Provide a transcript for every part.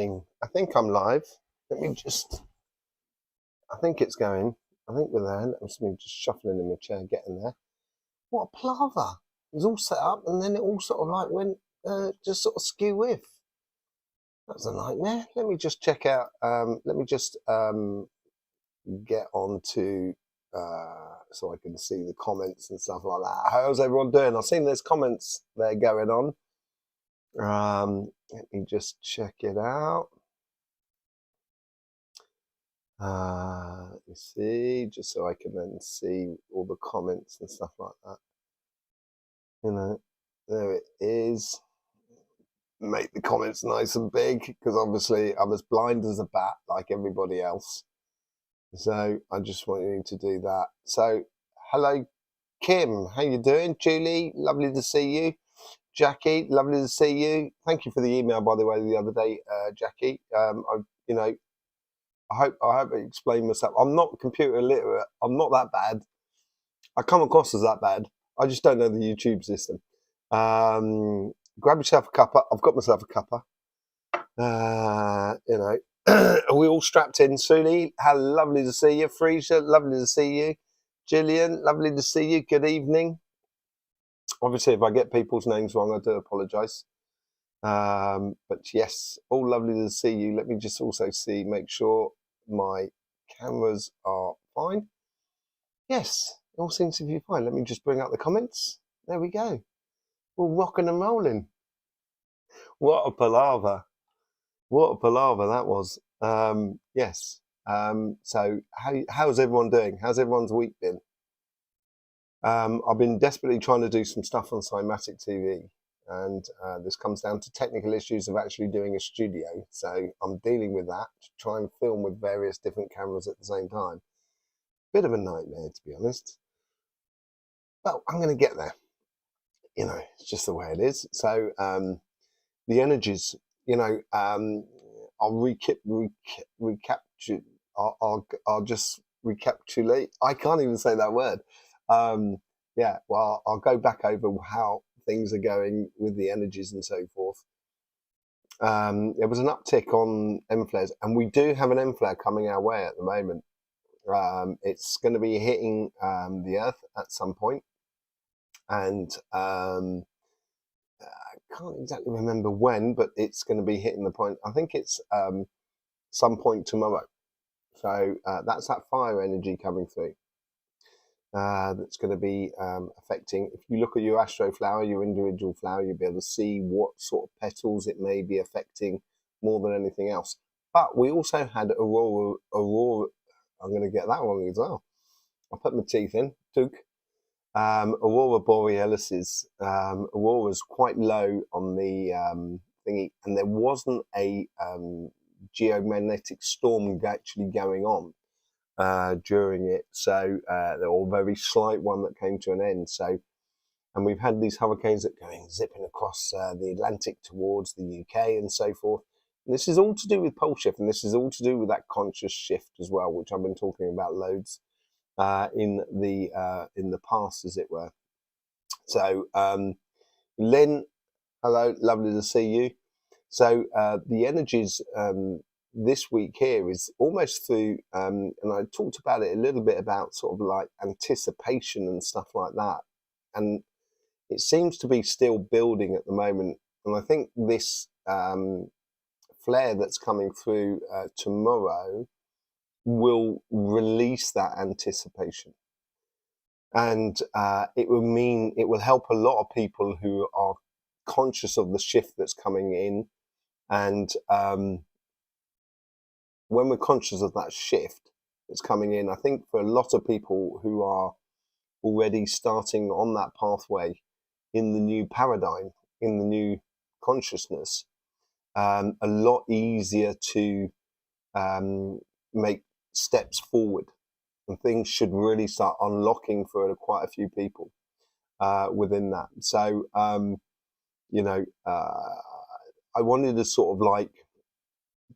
going? I think I'm live. Let me just, I think it's going. I think we're there. Let me just shuffling in my chair, getting there. What a palaver. It was all set up and then it all sort of like went, just sort of skew with. That's a nightmare. Let me just check out, let me just get on to, so I can see the comments and stuff like that. How's everyone doing? I've seen there's comments there going on. Let me just check it out. Let me see, just so I can then see all the comments and stuff like that. You know, there it is. Make the comments nice and big, because obviously I'm as blind as a bat like everybody else. So I just want you to do that. So, hello, Kim. How you doing? Julie, lovely to see you. Jackie, lovely to see you. Thank you for the email, by the way, the other day, Jackie. I hope I explained myself. I'm not computer illiterate. I'm not that bad. I come across as that bad. I just don't know the YouTube system. Grab yourself a cuppa. I've got myself a cuppa. Are we all strapped in? Suli, how lovely to see you. Freesia, lovely to see you. Gillian, lovely to see you. Good evening. Obviously, if I get people's names wrong, I do apologise. But yes, all lovely to see you. Let me just also make sure my cameras are fine. Yes, it all seems to be fine. Let me just bring up the comments. There we go. We're rocking and rolling. What a palaver. What a palaver that was. Yes. So how's everyone doing? How's everyone's week been? I've been desperately trying to do some stuff on Cymatic TV, and this comes down to technical issues of actually doing a studio. So I'm dealing with that to try and film with various different cameras at the same time. Bit of a nightmare, to be honest. But I'm going to get there. You know, it's just the way it is. So the energies, you know, I'll recapture. I'll just recapitulate. I can't even say that word. Yeah, well, I'll go back over how things are going with the energies and so forth. There was an uptick on M flares, and we do have an M flare coming our way at the moment. It's going to be hitting the Earth at some point, and I can't exactly remember when, but it's going to be hitting the point. I think it's some point tomorrow. So that's that fire energy coming through. That's going to be affecting. If you look at your Astroflower, your individual flower, you'll be able to see what sort of petals it may be affecting more than anything else. But we also had Aurora. I'm going to get that wrong as well. I'll put my teeth in. Took Aurora Borealis's. Aurora's quite low on the thingy, and there wasn't a geomagnetic storm actually going on during it, so they're all very slight one that came to an end. So, and we've had these hurricanes that going zipping across the Atlantic towards the UK and so forth. And this is all to do with pole shift, and this is all to do with that conscious shift as well, which I've been talking about loads in the past, as it were. So, Lynn, hello, lovely to see you. So the energies this week here is almost through, and I talked about it a little bit about sort of like anticipation and stuff like that. And it seems to be still building at the moment. And I think this flare that's coming through tomorrow will release that anticipation. And it will help a lot of people who are conscious of the shift that's coming in. And when we're conscious of that shift that's coming in, I think for a lot of people who are already starting on that pathway in the new paradigm, in the new consciousness, a lot easier to make steps forward, and things should really start unlocking for quite a few people within that. So, I wanted to sort of like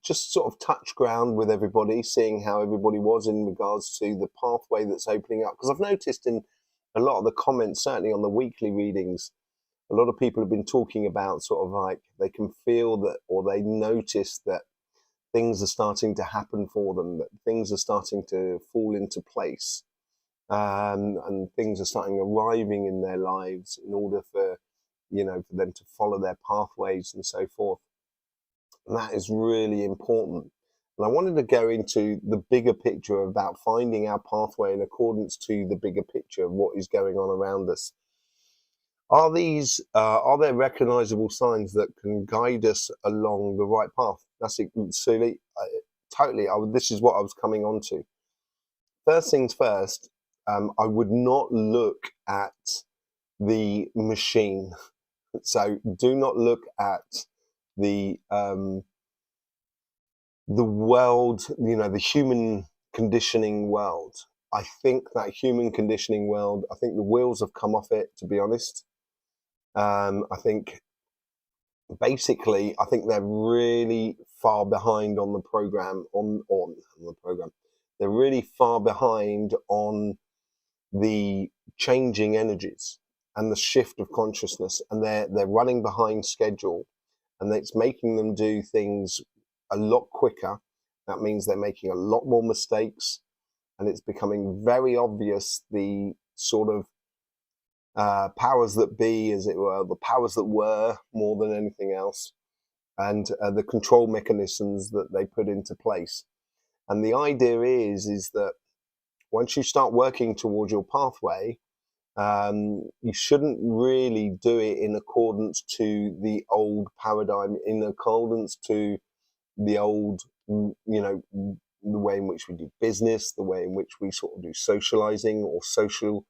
just sort of touch ground with everybody, seeing how everybody was in regards to the pathway that's opening up. Because I've noticed in a lot of the comments, certainly on the weekly readings, a lot of people have been talking about sort of like they can feel that, or they notice that things are starting to happen for them, that things are starting to fall into place, and things are starting arriving in their lives in order for, for them to follow their pathways and so forth. And that is really important. And I wanted to go into the bigger picture about finding our pathway in accordance to the bigger picture of what is going on around us. Are there recognizable signs that can guide us along the right path? That's it, Suli. Totally. This is what I was coming on to. First things first, I would not look at the machine. So do not look at the world, the human conditioning world. I think that human conditioning world, I think the wheels have come off it, to be honest. I think basically, I think they're really far behind on the program, on the program. They're really far behind on the changing energies and the shift of consciousness, and they're running behind schedule, and it's making them do things a lot quicker. That means they're making a lot more mistakes, and it's becoming very obvious the sort of powers that be, as it were, the powers that were more than anything else, and the control mechanisms that they put into place. And the idea is that once you start working towards your pathway, you shouldn't really do it in accordance to the old paradigm, in accordance to the old, the way in which we do business, the way in which we sort of do socializing or social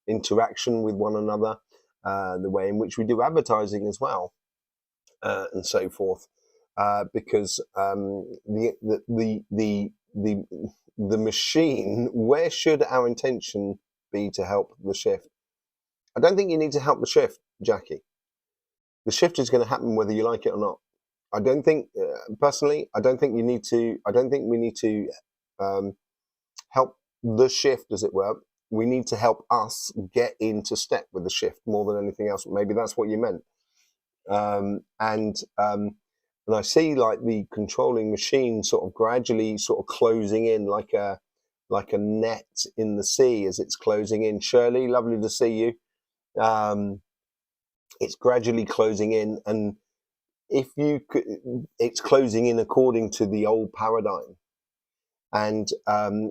interaction with one another, the way in which we do advertising as well, and so forth. Because the machine, where should our intention be to help the shift? I don't think you need to help the shift, Jackie. The shift is going to happen whether you like it or not. I don't think, personally, I don't think we need to help the shift, as it were. We need to help us get into step with the shift more than anything else. Maybe that's what you meant. And I see like the controlling machine sort of gradually sort of closing in like a net in the sea as it's closing in. Shirley, lovely to see you. It's gradually closing in, and it's closing in according to the old paradigm. And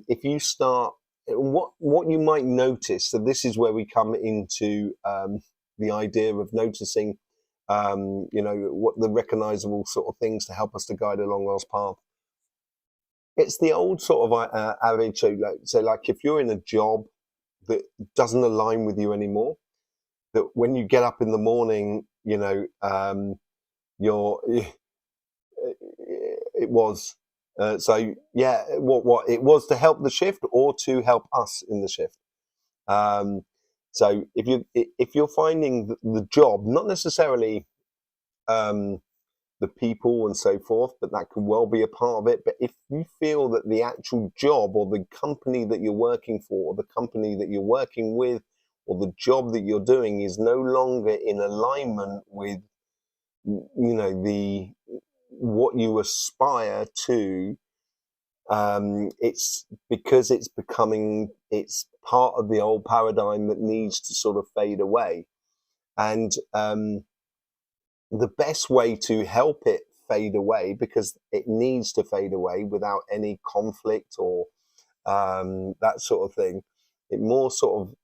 if you start, what you might notice, so this is where we come into the idea of noticing, what the recognizable sort of things to help us to guide along our path. It's the old sort of adage. So like if you're in a job that doesn't align with you anymore, that when you get up in the morning, it was. So yeah, what it was to help the shift or to help us in the shift. So if you're finding the job, not necessarily the people and so forth, but that could well be a part of it. But if you feel that the actual job or the company that you're working for, or the company that you're working with, or the job that you're doing is no longer in alignment with, what you aspire to, it's because it's part of the old paradigm that needs to sort of fade away. And the best way to help it fade away, because it needs to fade away without any conflict or that sort of thing,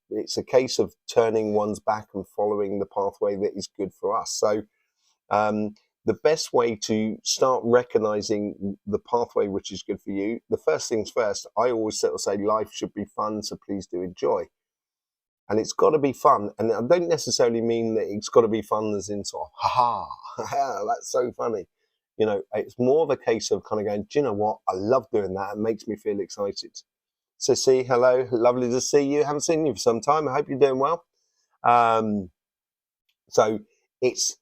it's a case of turning one's back and following the pathway that is good for us. So the best way to start recognizing the pathway which is good for you, the first things first, I always sort of say life should be fun, so please do enjoy. And it's got to be fun. And I don't necessarily mean that it's got to be fun as in sort of, ha, that's so funny. It's more of a case of kind of going, do you know what? I love doing that. It makes me feel excited. Sissy, hello. Lovely to see you. Haven't seen you for some time. I hope you're doing well. So it's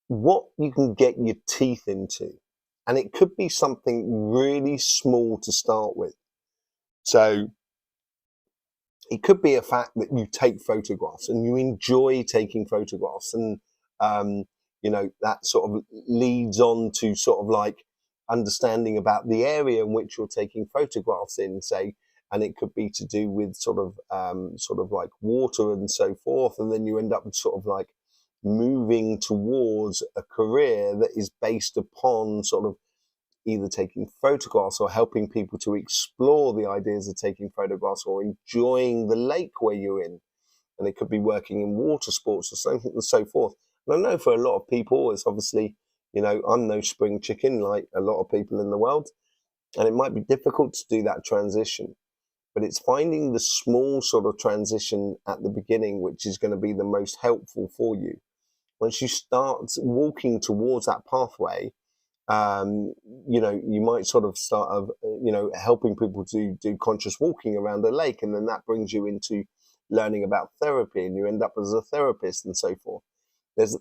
what you can get your teeth into. And it could be something really small to start with. So it could be a fact that you take photographs and you enjoy taking photographs, and that sort of leads on to sort of like understanding about the area in which you're taking photographs in, say, and it could be to do with sort of like water and so forth, and then you end up sort of like moving towards a career that is based upon sort of either taking photographs or helping people to explore the ideas of taking photographs or enjoying the lake where you're in. And it could be working in water sports or something and so forth. And I know for a lot of people, it's obviously, I'm no spring chicken like a lot of people in the world, and it might be difficult to do that transition. But it's finding the small sort of transition at the beginning, which is going to be the most helpful for you. Once you start walking towards that pathway, you might sort of start of, helping people to do conscious walking around a lake, and then that brings you into learning about therapy, and you end up as a therapist and so forth. It's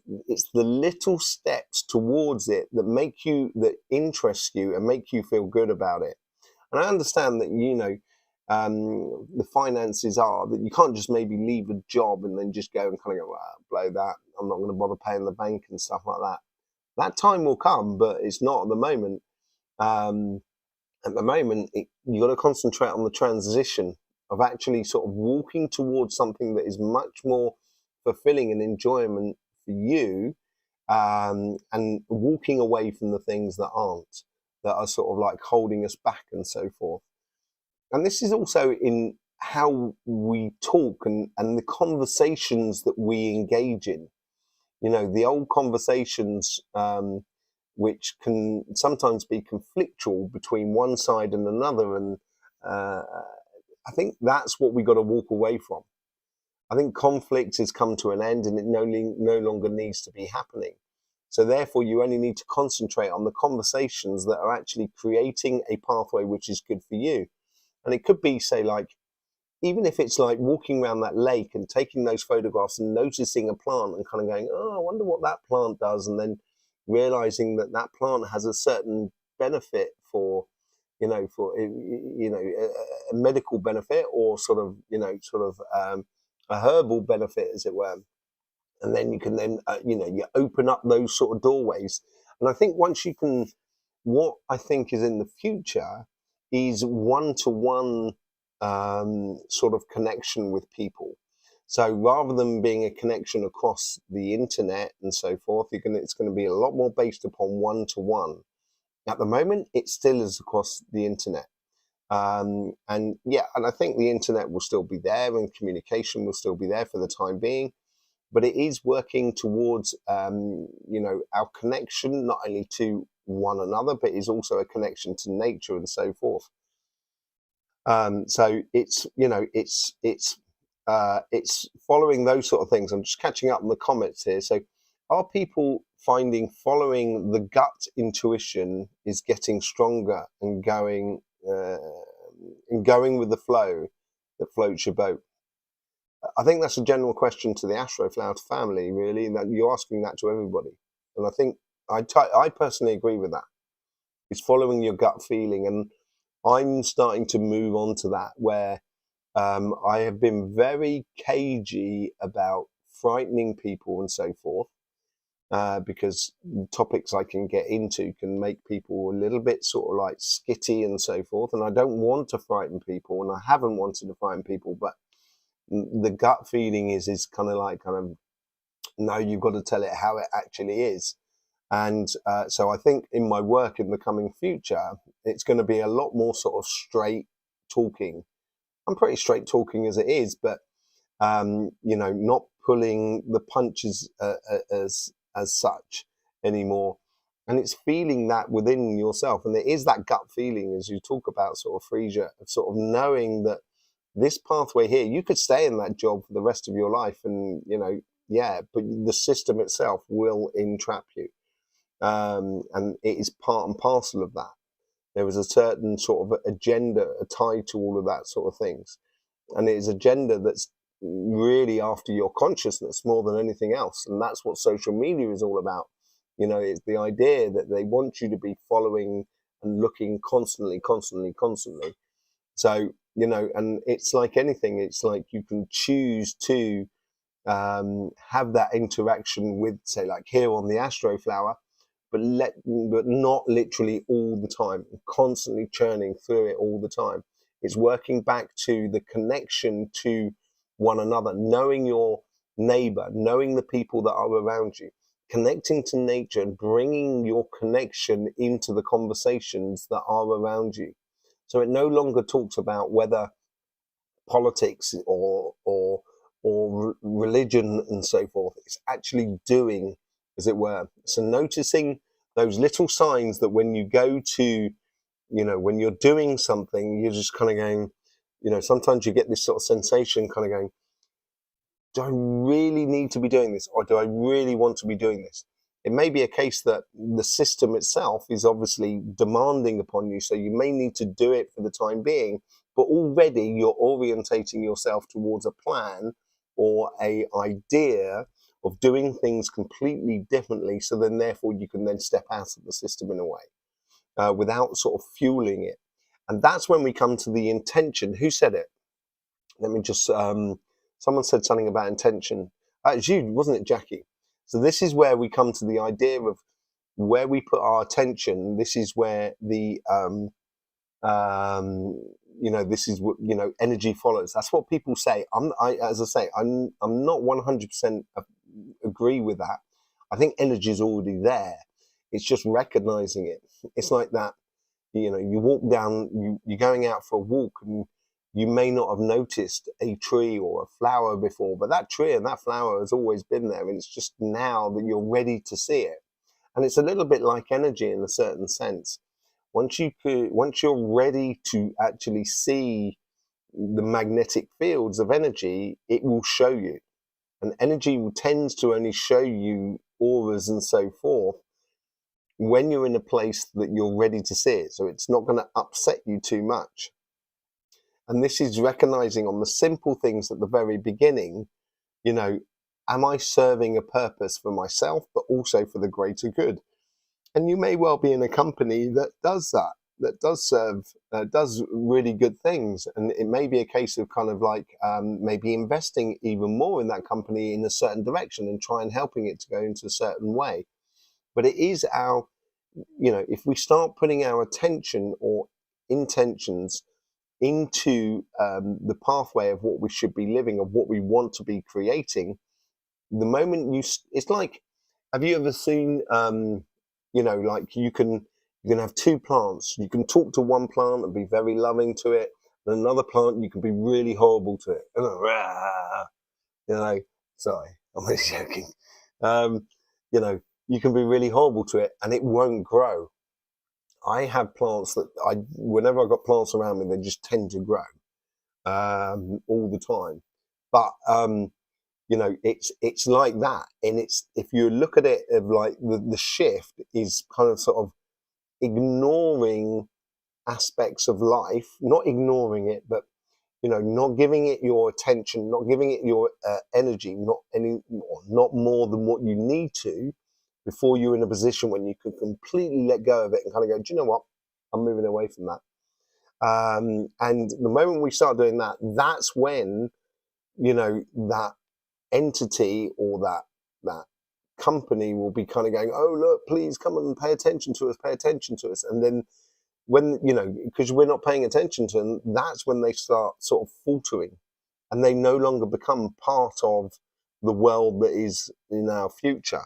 the little steps towards it that interest you and make you feel good about it. And I understand that, the finances are that you can't just maybe leave a job and then just go and kind of go, well, blow that. I'm not going to bother paying the bank and stuff like that. That time will come, but it's not at the moment. At the moment, you've got to concentrate on the transition of actually sort of walking towards something that is much more fulfilling and enjoyment for you, and walking away from the things that aren't, that are sort of like holding us back and so forth. And this is also in how we talk and the conversations that we engage in. The old conversations, which can sometimes be conflictual between one side and another. And I think that's what we got to walk away from. I think conflict has come to an end and it no longer needs to be happening. So therefore, you only need to concentrate on the conversations that are actually creating a pathway which is good for you. And it could be, say, like, even if it's like walking around that lake and taking those photographs and noticing a plant and kind of going, oh, I wonder what that plant does. And then realizing that that plant has a certain benefit for, a medical benefit, or sort of a herbal benefit, as it were. And then you can then, you open up those sort of doorways. And I think once you can, what I think is in the future is one-to-one sort of connection with people. So rather than being a connection across the internet and so forth, it's going to be a lot more based upon one-to-one. At the moment, it still is across the internet. And I think the internet will still be there and communication will still be there for the time being. But it is working towards, our connection, not only to one another, but is also a connection to nature and so forth. So it's following those sort of things. I'm just catching up on the comments here. So are people finding following the gut intuition is getting stronger and going with the flow that floats your boat? I think that's a general question to the Astroflower family, really, that you're asking that to everybody. And I think I personally agree with that. It's following your gut feeling. And I'm starting to move on to that, where I have been very cagey about frightening people and so forth, because topics I can get into can make people a little bit sort of like skitty and so forth. And I don't want to frighten people, and I haven't wanted to frighten people, but the gut feeling is kind of, no, you've got to tell it how it actually is. And so I think in my work in the coming future, it's going to be a lot more sort of straight talking. I'm pretty straight talking as it is, but, not pulling the punches as such anymore. And it's feeling that within yourself. And there is that gut feeling, as you talk about sort of Frasier, of sort of knowing that this pathway here, you could stay in that job for the rest of your life and, but the system itself will entrap you. And it is part and parcel of that. There is a certain sort of agenda tied to all of that sort of things. And it is agenda that's really after your consciousness more than anything else. And that's what social media is all about. It's the idea that they want you to be following and looking constantly. So, and it's like anything, it's like you can choose to have that interaction with, say, like here on the Astroflower, but not literally all the time, constantly churning through it all the time. It's working back to the connection to one another, knowing your neighbor, knowing the people that are around you, connecting to nature and bringing your connection into the conversations that are around you. So it no longer talks about whether politics or religion and so forth. It's actually doing, as it were. So noticing those little signs that when you go to, when you're doing something, you're just kind of going, sometimes you get this sort of sensation kind of going, do I really need to be doing this? Or do I really want to be doing this? It may be a case that the system itself is obviously demanding upon you, so you may need to do it for the time being, but already you're orientating yourself towards a plan or a idea of doing things completely differently, so then therefore you can then step out of the system in a way without sort of fueling it. And that's when we come to the intention. Who said it? Let me just, someone said something about intention. It's you, wasn't it, Jackie? So this is where we come to the idea of where we put our attention. This is where the, this is what, energy follows. That's what people say. As I say, I'm not 100% agree with that. I think energy is already there. It's just recognizing it. It's like that, you walk down, you're going out for a walk and you may not have noticed a tree or a flower before, but that tree and that flower has always been there. And it's just now that you're ready to see it. And it's a little bit like energy in a certain sense. Once you're ready to actually see the magnetic fields of energy, it will show you. And energy tends to only show you auras and so forth when you're in a place that you're ready to see it. So it's not going to upset you too much. And this is recognizing on the simple things at the very beginning, am I serving a purpose for myself, but also for the greater good? And you may well be in a company that does that, that does serve, does really good things. And it may be a case of kind of like maybe investing even more in that company in a certain direction and try and helping it to go into a certain way. But it is our, if we start putting our attention or intentions into the pathway of what we should be living, of what we want to be creating, the moment it's like, have you ever seen, like you can have two plants. You can talk to one plant and be very loving to it, and another plant you can be really horrible to it. Sorry, I'm only joking. You can be really horrible to it, and it won't grow. I have plants that whenever I've got plants around me, they just tend to grow all the time. But it's like that, and it's, if you look at it of like the shift is kind of sort of ignoring aspects of life, not ignoring it, but not giving it your attention, not giving it your energy, not more than what you need to, before you're in a position when you can completely let go of it and kind of go, do you know what? I'm moving away from that. And the moment we start doing that, that's when, that entity or that company will be kind of going, oh, look, please come and pay attention to us. And then when, because we're not paying attention to them, that's when they start sort of faltering and they no longer become part of the world that is in our future.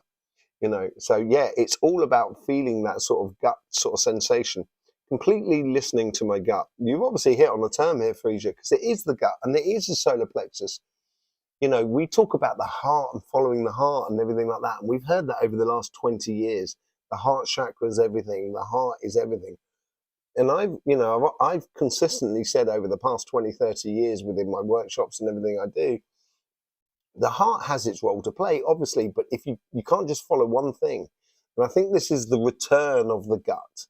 So yeah, it's all about feeling that sort of gut sort of sensation, completely listening to my gut. You've obviously hit on the term here, Frisia, because it is the gut and it is the solar plexus. We talk about the heart and following the heart and everything like that. And we've heard that over the last 20 years. The heart chakra is everything. The heart is everything. And I've consistently said over the past 20, 30 years within my workshops and everything I do, the heart has its role to play, obviously, but if you can't just follow one thing. And I think this is the return of the gut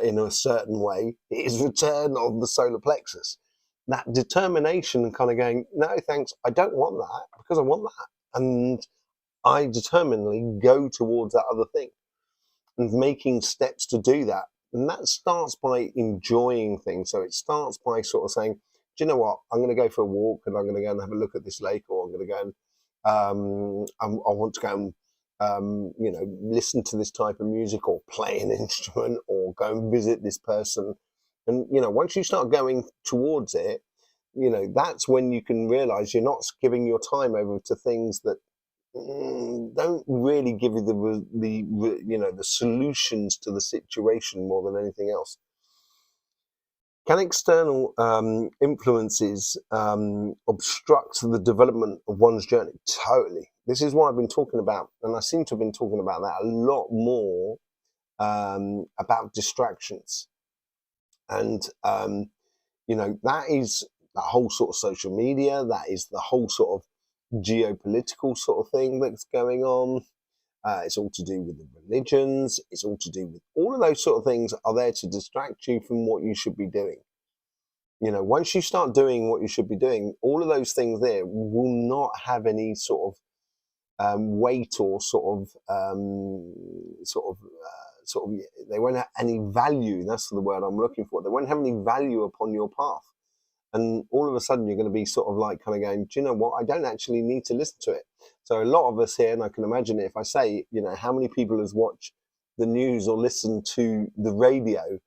in a certain way. It is return of the solar plexus. That determination and kind of going, no, thanks, I don't want that because I want that. And I determinedly go towards that other thing and making steps to do that. And that starts by enjoying things. So it starts by sort of saying, do you know what? I'm going to go for a walk and I'm going to go and have a look at this lake, or I'm going to go and I want to go and listen to this type of music or play an instrument or go and visit this person. And, once you start going towards it, that's when you can realize you're not giving your time over to things that don't really give you the solutions to the situation more than anything else. Can external influences obstruct the development of one's journey? Totally. This is what I've been talking about, and I seem to have been talking about that a lot more, about distractions. And, that is the whole sort of social media, that is the whole sort of geopolitical sort of thing that's going on. It's all to do with the religions. It's all to do with all of those sort of things are there to distract you from what you should be doing. Once you start doing what you should be doing, all of those things there will not have any sort of weight or they won't have any value. That's the word I'm looking for. They won't have any value upon your path. And all of a sudden you're going to be sort of like kind of going, do you know what? I don't actually need to listen to it. So a lot of us here, and I can imagine it if I say, how many people has watched the news or listened to the radio,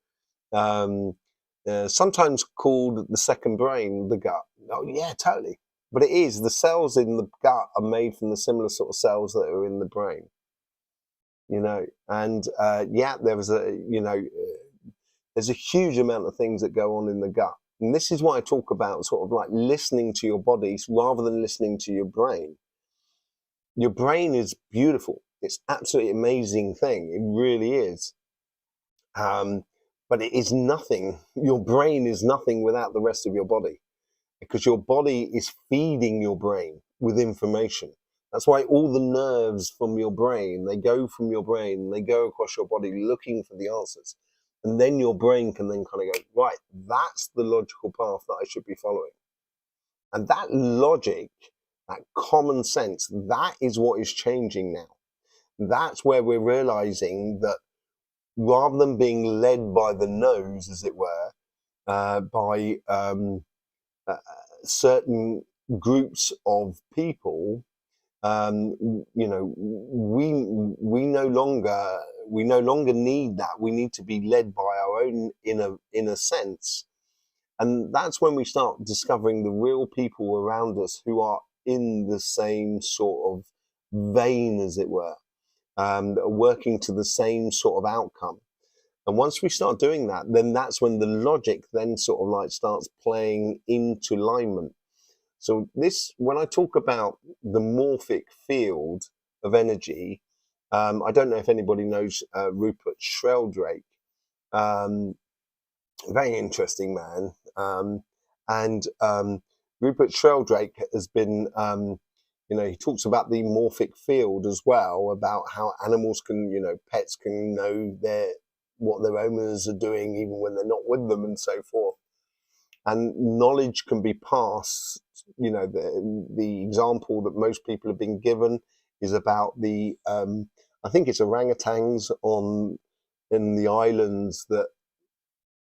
sometimes called the second brain, the gut. Oh yeah, totally. But it is, the cells in the gut are made from the similar sort of cells that are in the brain. And there's a huge amount of things that go on in the gut. And this is why I talk about sort of like listening to your body rather than listening to your brain. Your brain is beautiful. It's absolutely amazing thing. It really is. But it is nothing. Your brain is nothing without the rest of your body, because your body is feeding your brain with information. That's why all the nerves from your brain, they go from your brain, they go across your body looking for the answers. And then your brain can then kind of go, right, that's the logical path that I should be following. And that logic, that common sense, that is what is changing now. That's where we're realizing that rather than being led by the nose, as it were, by certain groups of people, we no longer need that. We need to be led by our own inner sense. And that's when we start discovering the real people around us who are in the same sort of vein, as it were, that are working to the same sort of outcome. And once we start doing that, then that's when the logic then sort of like starts playing into alignment. So when I talk about the morphic field of energy, I don't know if anybody knows Rupert Sheldrake. Very interesting man. Rupert Sheldrake has been, he talks about the morphic field as well, about how animals can, pets can know what their owners are doing even when they're not with them and so forth. And knowledge can be passed. The example that most people have been given is about I think it's orangutans in the islands that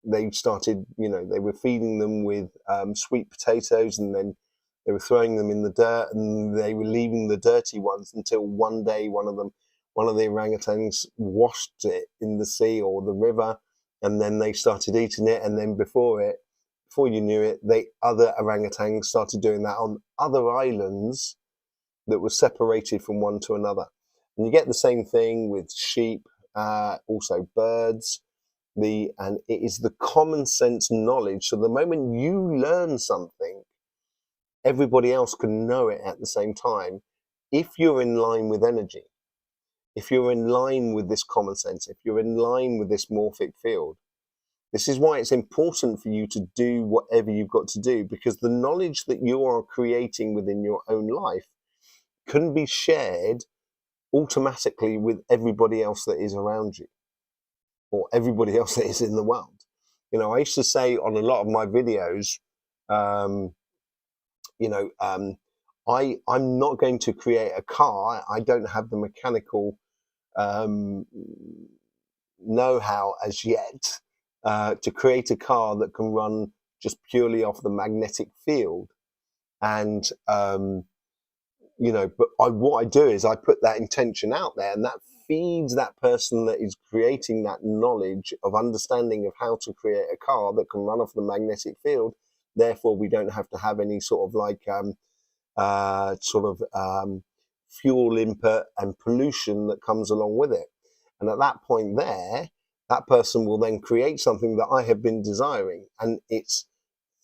they started, they were feeding them with sweet potatoes, and then they were throwing them in the dirt, and they were leaving the dirty ones until one day one of the orangutans washed it in the sea or the river, and then they started eating it. And then before you knew it, other orangutans started doing that on other islands that were separated from one to another. And you get the same thing with sheep, also birds. And it is the common sense knowledge. So the moment you learn something, everybody else can know it at the same time. If you're in line with energy, if you're in line with this common sense, if you're in line with this morphic field, this is why it's important for you to do whatever you've got to do, because the knowledge that you are creating within your own life can be shared automatically with everybody else that is around you, or everybody else that is in the world. I used to say on a lot of my videos, I'm not going to create a car. I don't have the mechanical know-how as yet to create a car that can run just purely off the magnetic field. And but what I do is I put that intention out there, and that feeds that person that is creating that knowledge of understanding of how to create a car that can run off the magnetic field. Therefore, we don't have to have any sort of like fuel input and pollution that comes along with it. And at that point there, that person will then create something that I have been desiring. And it's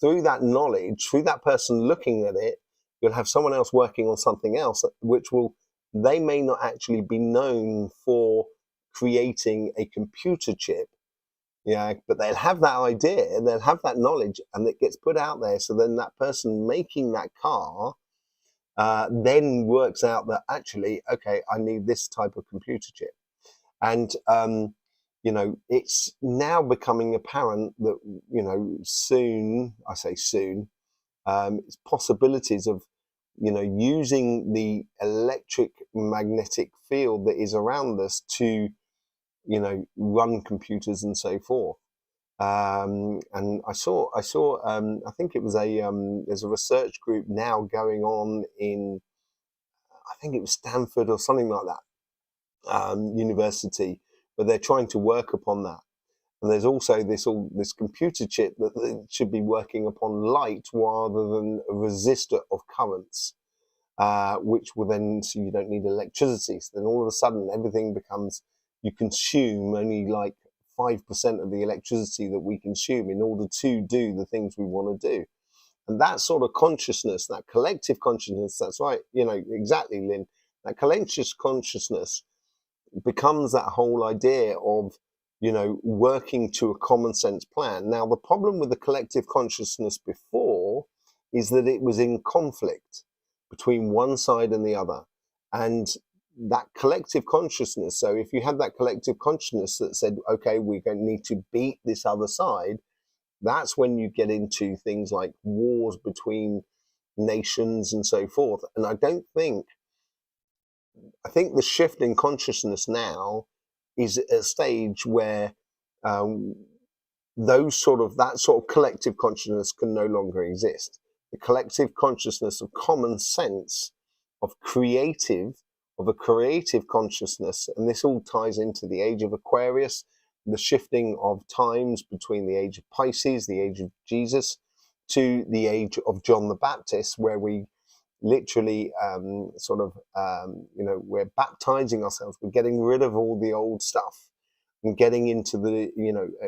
through that knowledge, through that person looking at it, you'll have someone else working on something else, they may not actually be known for creating a computer chip, but they'll have that idea, they'll have that knowledge, and it gets put out there. So then that person making that car then works out that actually, okay, I need this type of computer chip. And, it's now becoming apparent that, soon, I say soon, it's possibilities of, using the electric magnetic field that is around us to, run computers and so forth. And I saw, I think it was there's a research group now going on in, I think it was Stanford or something like that, university, where they're trying to work upon that. And there's also this computer chip that should be working upon light rather than a resistor of currents, which will then, so you don't need electricity. So then all of a sudden everything becomes, you consume only like 5% of the electricity that we consume in order to do the things we want to do. And that sort of consciousness, that collective consciousness, that's right, exactly, Lynn, that collective consciousness becomes that whole idea of, working to a common sense plan. Now, the problem with the collective consciousness before is that it was in conflict between one side and the other. And that collective consciousness, so if you had that collective consciousness that said, okay, we're going to need to beat this other side, that's when you get into things like wars between nations and so forth. And I think the shift in consciousness now is at a stage where that sort of collective consciousness can no longer exist. The collective consciousness of common sense, of a creative consciousness, and this all ties into the age of Aquarius, the shifting of times between the age of Pisces, the age of Jesus, to the age of John the Baptist, where we literally we're baptizing ourselves. We're getting rid of all the old stuff and getting into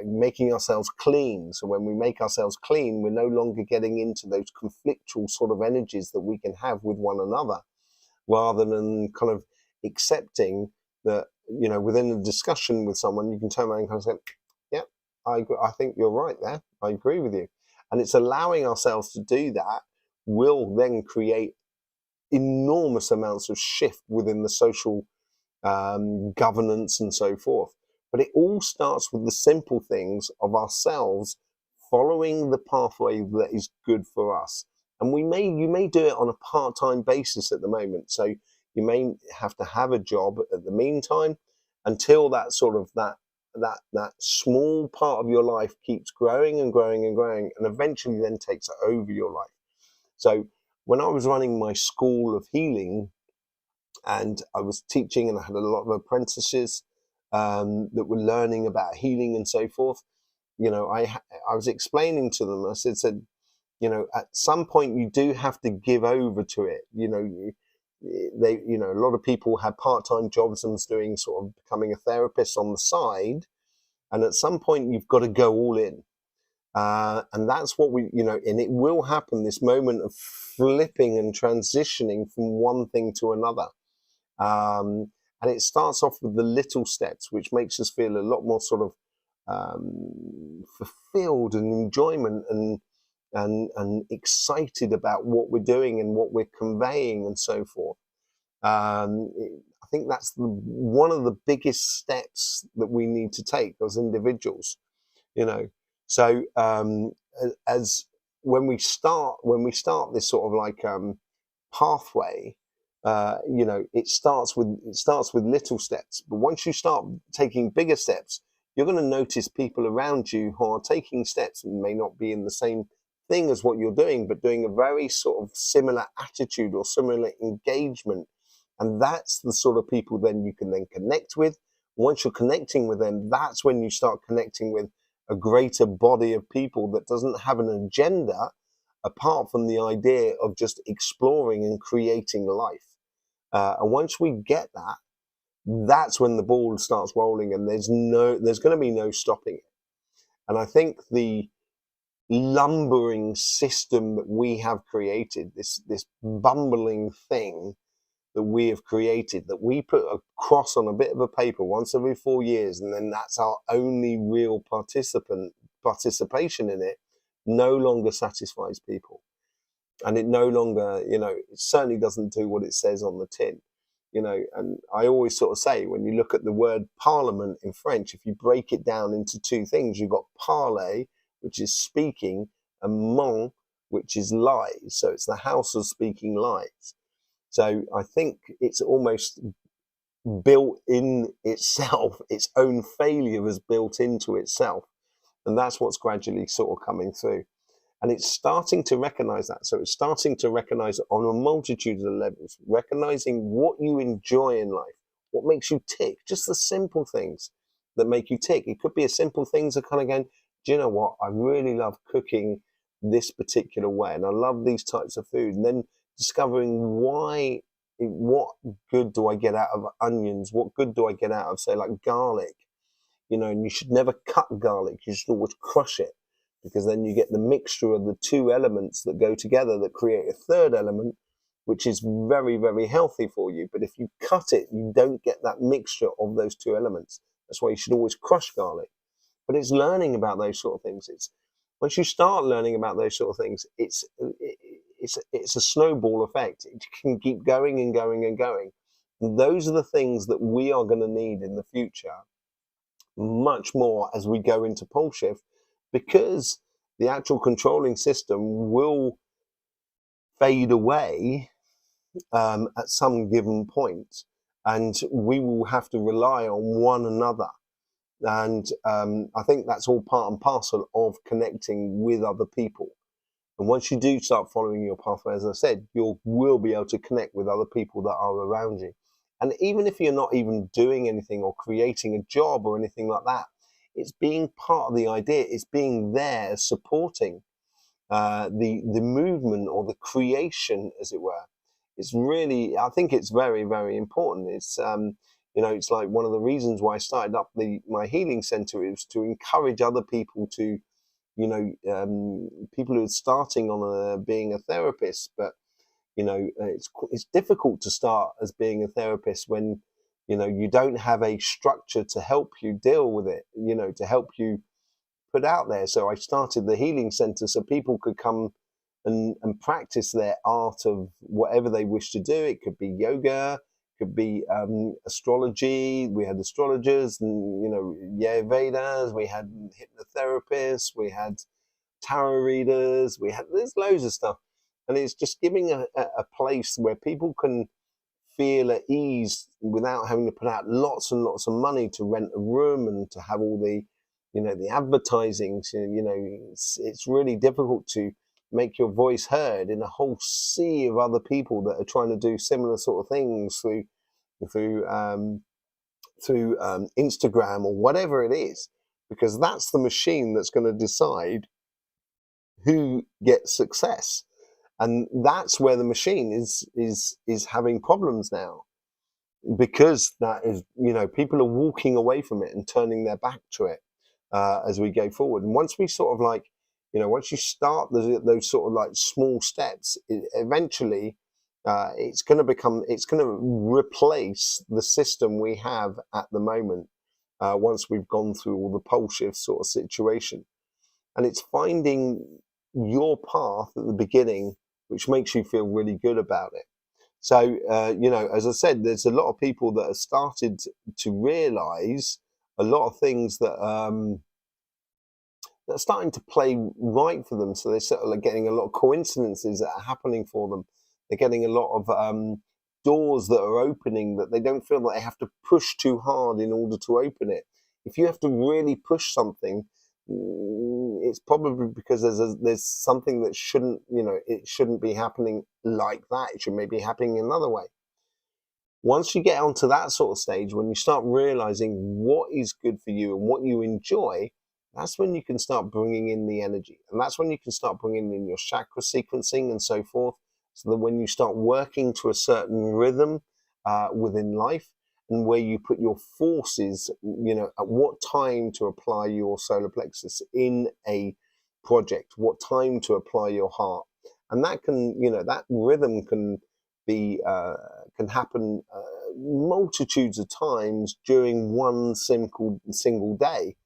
making ourselves clean. So when we make ourselves clean, we're no longer getting into those conflictual sort of energies that we can have with one another, rather than kind of accepting that, within a discussion with someone, you can turn around and kind of say, yeah, I think you're right there. I agree with you. And it's allowing ourselves to do that will then create enormous amounts of shift within the social governance and so forth. But it all starts with the simple things of ourselves following the pathway that is good for us. And you may do it on a part-time basis at the moment. So you may have to have a job at the meantime until that sort of that small part of your life keeps growing and growing and growing, and eventually then takes over your life. So when I was running my school of healing and I was teaching, and I had a lot of apprentices that were learning about healing and so forth, I was explaining to them, I said, at some point you do have to give over to it. A lot of people had part-time jobs and was doing sort of becoming a therapist on the side. And at some point you've got to go all in. And that's what and it will happen, this moment of flipping and transitioning from one thing to another. And it starts off with the little steps, which makes us feel a lot more sort of fulfilled and enjoyment and excited about what we're doing and what we're conveying and so forth. I think that's one of the biggest steps that we need to take as individuals, So as when we start this sort of like pathway, it starts with little steps. But once you start taking bigger steps, you're going to notice people around you who are taking steps and may not be in the same thing as what you're doing, but doing a very sort of similar attitude or similar engagement. And that's the sort of people then you can then connect with. Once you're connecting with them, that's when you start connecting with a greater body of people that doesn't have an agenda apart from the idea of just exploring and creating life. And once we get that, that's when the ball starts rolling, and there's going to be no stopping it. And I think the lumbering system that we have created, this bumbling thing that we have created, that we put a cross on a bit of a paper once every 4 years, and then that's our only real participation in it, no longer satisfies people. And it no longer, it certainly doesn't do what it says on the tin. And I always sort of say, when you look at the word parliament in French, if you break it down into two things, you've got parler, which is speaking, and ment, which is lies. So it's the house of speaking lies. So I think it's almost built in itself, its own failure is built into itself. And that's what's gradually sort of coming through. And it's starting to recognize that. So it's starting to recognize it on a multitude of levels, recognizing what you enjoy in life, what makes you tick, just the simple things that make you tick. It could be as simple things that kind of going, do you know what? I really love cooking this particular way, and I love these types of food. And then discovering why, what good do I get out of onions? What good do I get out of, say, like garlic? And you should never cut garlic. You should always crush it, because then you get the mixture of the two elements that go together that create a third element, which is very, very healthy for you. But if you cut it, you don't get that mixture of those two elements. That's why you should always crush garlic. But it's learning about those sort of things. It's once you start learning about those sort of things, it's a snowball effect. It can keep going and going and going. And those are the things that we are going to need in the future, much more as we go into pole shift, because the actual controlling system will fade away at some given point, and we will have to rely on one another. And I think that's all part and parcel of connecting with other people. And once you do start following your pathway, as I said, you will be able to connect with other people that are around you. And even if you're not even doing anything or creating a job or anything like that, it's being part of the idea. It's being there, supporting the movement or the creation, as it were. It's really, I think it's very, very important. It's it's like one of the reasons why I started up my healing center is to encourage other people to, people who are starting on being a therapist, but it's difficult to start as being a therapist when you don't have a structure to help you deal with it, to help you put out there. So I started the healing center so people could come and practice their art of whatever they wish to do. It could be yoga, could be astrology. We had astrologers and Vedas. We had hypnotherapists. We had tarot readers. There's loads of stuff, and it's just giving a place where people can feel at ease without having to put out lots and lots of money to rent a room and to have all the the advertising. It's really difficult to make your voice heard in a whole sea of other people that are trying to do similar sort of things through Instagram or whatever it is, because that's the machine that's going to decide who gets success. And that's where the machine is having problems now, because that is, people are walking away from it and turning their back to it as we go forward. And once we sort of once you start those sort of like small steps, eventually it's going to replace the system we have at the moment once we've gone through all the pole shift sort of situation. And it's finding your path at the beginning, which makes you feel really good about it. So, as I said, there's a lot of people that have started to realize a lot of things that are starting to play right for them. So they're sort of like getting a lot of coincidences that are happening for them. They're getting a lot of doors that are opening that they don't feel that they have to push too hard in order to open it. If you have to really push something, it's probably because there's something that shouldn't, it shouldn't be happening like that. It should maybe be happening another way. Once you get onto that sort of stage, when you start realizing what is good for you and what you enjoy, that's when you can start bringing in the energy. And that's when you can start bringing in your chakra sequencing and so forth. So that when you start working to a certain rhythm within life, and where you put your forces, at what time to apply your solar plexus in a project, what time to apply your heart. And that can, that rhythm can be can happen multitudes of times during one single day.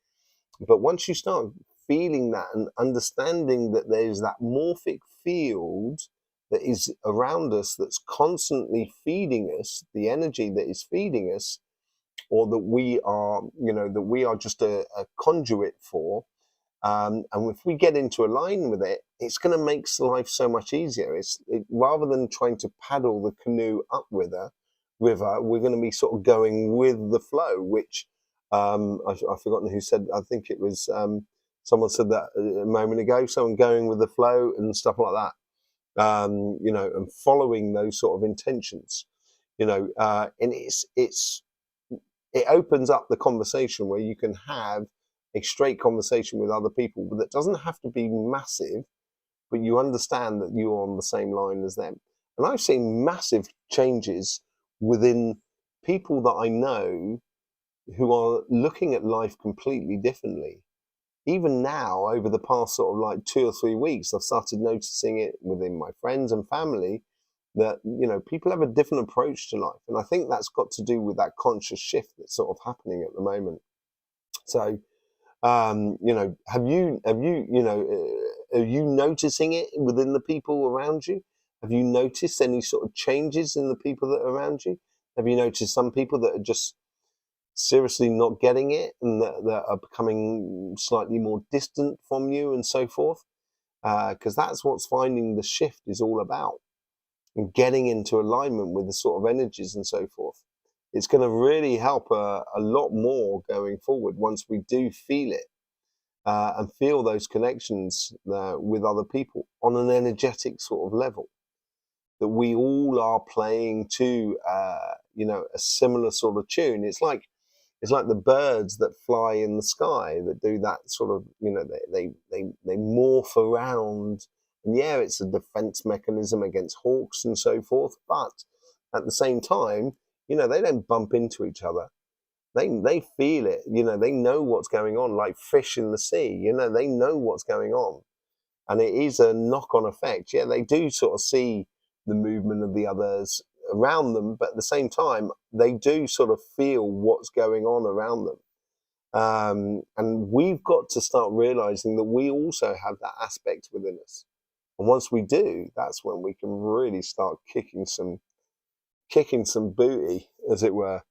But once you start feeling that and understanding that there's that morphic field that is around us that's constantly feeding us, the energy that is feeding us, or that we are, that we are just a conduit for. And if we get into a line with it, it's going to make life so much easier. Rather than trying to paddle the canoe up with a river, we're going to be sort of going with the flow, which I've forgotten who said, I think it was someone said that a moment ago, someone going with the flow and stuff like that. And following those sort of intentions, and it opens up the conversation where you can have a straight conversation with other people, but that doesn't have to be massive, but you understand that you're on the same line as them. And I've seen massive changes within people that I know who are looking at life completely differently. Even now, over the past sort of like 2 or 3 weeks, I've started noticing it within my friends and family that, people have a different approach to life. And I think that's got to do with that conscious shift that's sort of happening at the moment. So, are you noticing it within the people around you? Have you noticed any sort of changes in the people that are around you? Have you noticed some people that are just seriously not getting it and that are becoming slightly more distant from you and so forth? Because that's what's finding the shift is all about, and getting into alignment with the sort of energies and so forth. It's going to really help a lot more going forward once we do feel it and feel those connections with other people on an energetic sort of level, that we all are playing to a similar sort of tune. It's like the birds that fly in the sky that do that sort of, they morph around. And yeah, it's a defense mechanism against hawks and so forth, but at the same time, they don't bump into each other. They feel it, they know what's going on, like fish in the sea, they know what's going on. And it is a knock-on effect. Yeah, they do sort of see the movement of the others around them, but at the same time, they do sort of feel what's going on around them. And we've got to start realizing that we also have that aspect within us. And once we do, that's when we can really start kicking some booty, as it were,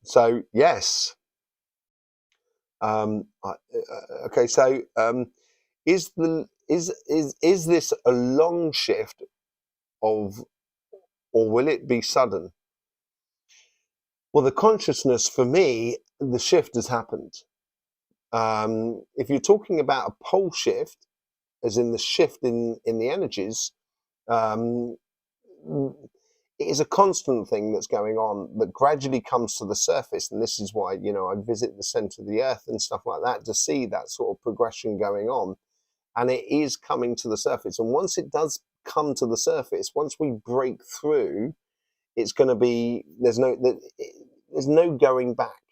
So yes. Okay. So is this a long shift or will it be sudden? Well, the consciousness for me, the shift has happened. If you're talking about a pole shift, as in the shift in the energies, um, it is a constant thing that's going on that gradually comes to the surface. And this is why, I visit the center of the earth and stuff like that to see that sort of progression going on. And it is coming to the surface. And once it does come to the surface, once we break through, it's going to be, there's no going back.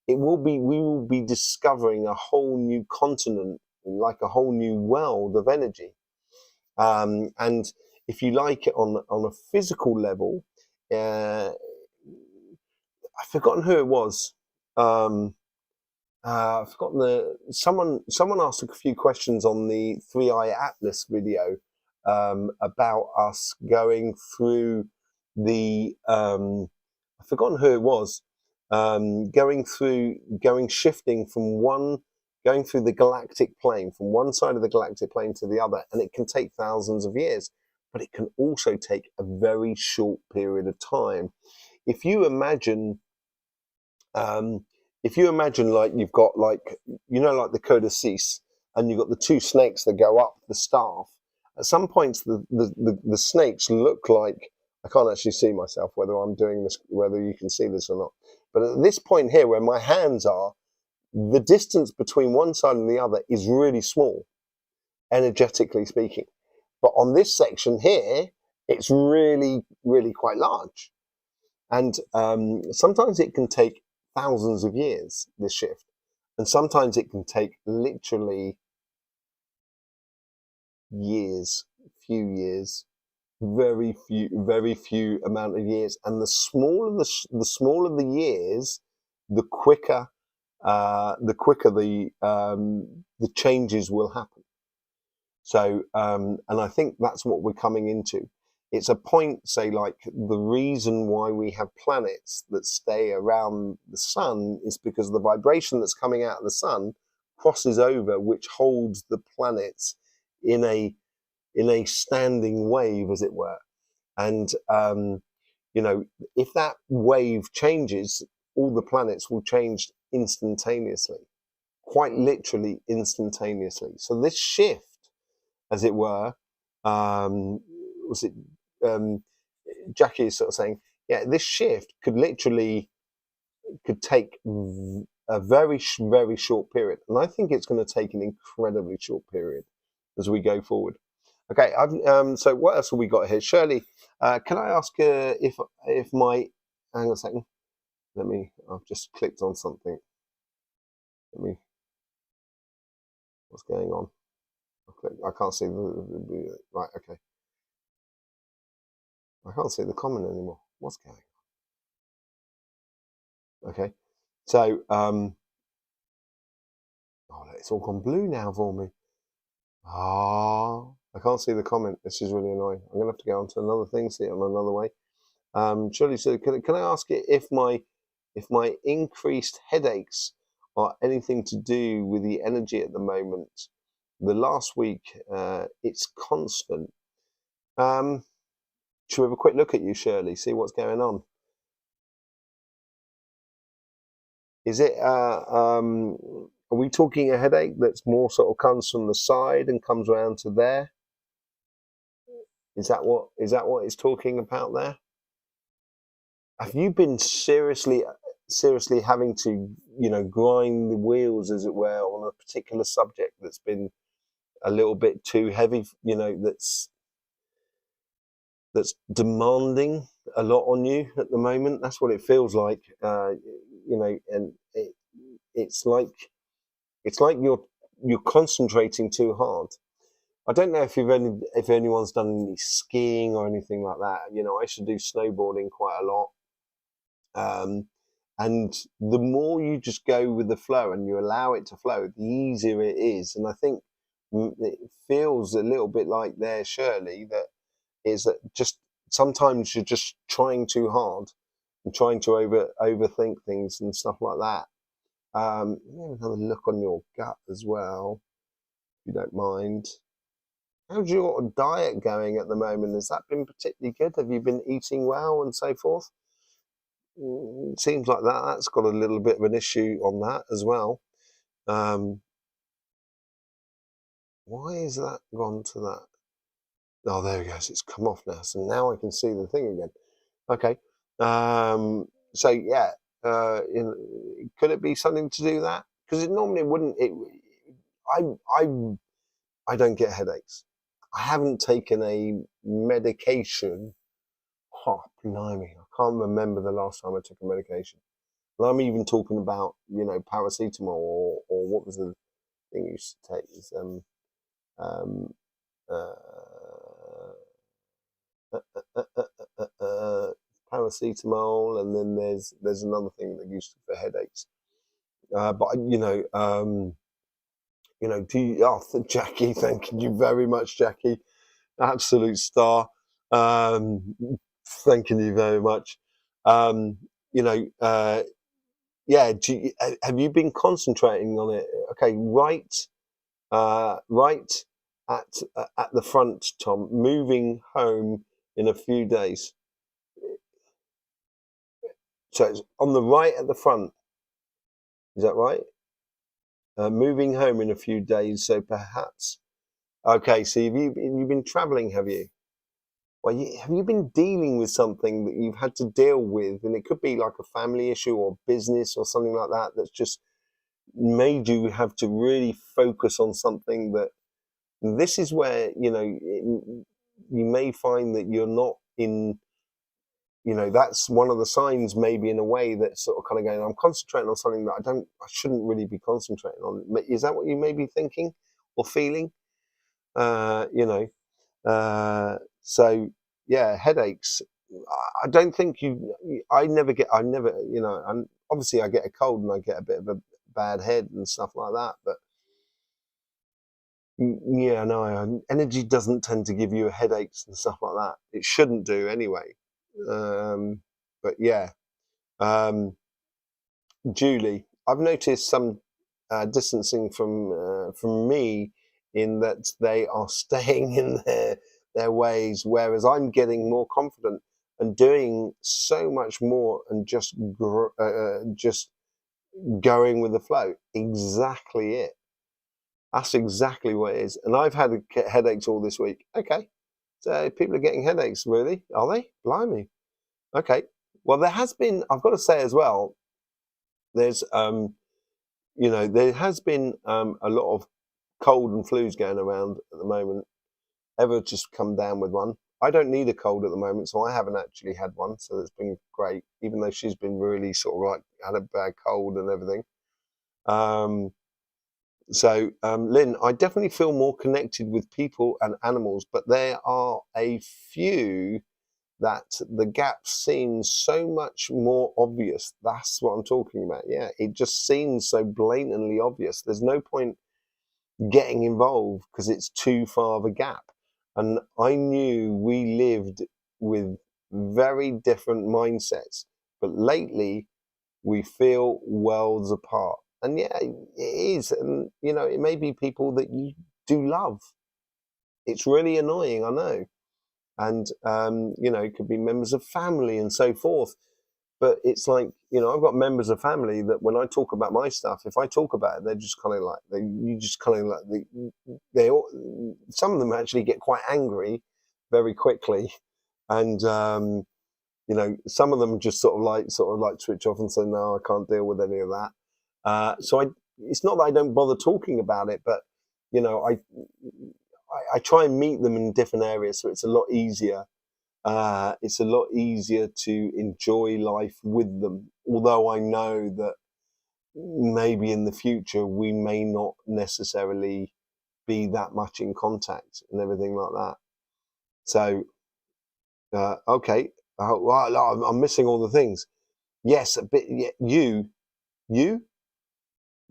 We will be discovering a whole new continent, like a whole new world of energy. And if you like it on a physical level, I've forgotten who it was. I've forgotten someone asked a few questions on the 3i Atlas video about us going through the I've forgotten who it was, shifting from going through the galactic plane, from one side of the galactic plane to the other, and it can take thousands of years, but it can also take a very short period of time. If you imagine if you imagine like you've got like, you know, like the codices, and you've got the two snakes that go up the staff. At some points, the snakes look like, I can't actually see myself whether I'm doing this, whether you can see this or not. But at this point here, where my hands are, the distance between one side and the other is really small, energetically speaking. But on this section here, it's really, really quite large. And sometimes it can take thousands of years, this shift. And sometimes it can take literally years, few years, very few amount of years. And the smaller the smaller the years, the quicker the changes will happen. So, and I think that's what we're coming into. It's a point, say, like the reason why we have planets that stay around the sun is because the vibration that's coming out of the sun crosses over, which holds the planets in a standing wave, as it were. And you know, if that wave changes, all the planets will change instantaneously, quite literally instantaneously. So this shift, as it were, was it Jackie is sort of saying, yeah, this shift could take a very short period, and I think it's going to take an incredibly short period as we go forward. Okay, so what else have we got here? Shirley, can I ask if my, hang on a second, I've just clicked on something. What's going on? I can't see right, okay. I can't see the comment anymore. What's going on? Okay, so, oh, it's all gone blue now for me. I can't see the comment. This is really annoying. I'm gonna have to go on to another thing, see it on another way. Shirley, so can I ask it if my increased headaches are anything to do with the energy at the moment? The last week, it's constant. Should we have a quick look at you, Shirley, see what's going on? Is it, are we talking a headache that's more sort of comes from the side and comes around to there? Is that what it's talking about there? Have you been seriously having to, you know, grind the wheels, as it were, on a particular subject that's been a little bit too heavy, you know, that's demanding a lot on you at the moment? That's what it feels like, you know, and it's like you're concentrating too hard. I don't know if anyone's done any skiing or anything like that. You know, I used to do snowboarding quite a lot. And the more you just go with the flow and you allow it to flow, the easier it is. And I think it feels a little bit like there, Shirley, that just sometimes you're just trying too hard and trying to overthink things and stuff like that. Let me have another look on your gut as well, if you don't mind. How's your diet going at the moment? Has that been particularly good? Have you been eating well and so forth? It seems like that's got a little bit of an issue on that as well. Why is that gone to that? Oh, there it goes. It's come off now. So now I can see the thing again. Okay. So yeah, could it be something to do that? Because it normally wouldn't. I don't get headaches. I haven't taken a medication. Oh, blimey. I can't remember the last time I took a medication. And I'm even talking about, you know, paracetamol or what was the thing you used to take? Is um, uh, paracetamol, and then there's another thing that used for headaches. But you know, Jackie, thank you very much, Jackie, absolute star. Thanking you very much. You know, yeah. Have you been concentrating on it? Okay, right at the front, Tom. Moving home in a few days. So it's on the right at the front. Is that right? Moving home in a few days, so perhaps. Okay, so you've been traveling, have you? Well, have you been dealing with something that you've had to deal with, and it could be like a family issue or business or something like that that's just made you have to really focus on something that this is where, you may find that you're not in, that's one of the signs maybe in a way that sort of kind of going, I'm concentrating on something that I shouldn't really be concentrating on. Is that what you may be thinking or feeling? Uh, you know, so yeah, headaches. I don't think I never, and obviously I get a cold and I get a bit of a bad head and stuff like that, but yeah, no, energy doesn't tend to give you headaches and stuff like that. It shouldn't do anyway. But yeah, Julie, I've noticed some distancing from me in that they are staying in their ways, whereas I'm getting more confident and doing so much more and just going with the flow. Exactly it. That's exactly what it is. And I've had headaches all this week. Okay, so people are getting headaches, really? Are they? Blimey. Okay. Well, there has been. I've got to say as well. There's there has been a lot of cold and flus going around at the moment. Ever just come down with one. I don't need a cold at the moment, so I haven't actually had one. So that's been great, even though she's been really sort of like had a bad cold and everything. Lynn, I definitely feel more connected with people and animals, but there are a few that the gap seems so much more obvious. That's what I'm talking about. Yeah, it just seems so blatantly obvious. There's no point getting involved because it's too far of a gap. And I knew we lived with very different mindsets, but lately we feel worlds apart. And yeah, it is. And, it may be people that you do love. It's really annoying, I know. And, it could be members of family and so forth. But it's like, I've got members of family that when I talk about my stuff, if I talk about it, they're just kind of like, some of them actually get quite angry very quickly. And, some of them just sort of like switch off and say, no, I can't deal with any of that. It's not that I don't bother talking about it, but, I try and meet them in different areas. So it's a lot easier. It's a lot easier to enjoy life with them, although I know that maybe in the future we may not necessarily be that much in contact and everything like that. So, okay, well, I'm missing all the things. Yes, a bit. Yeah,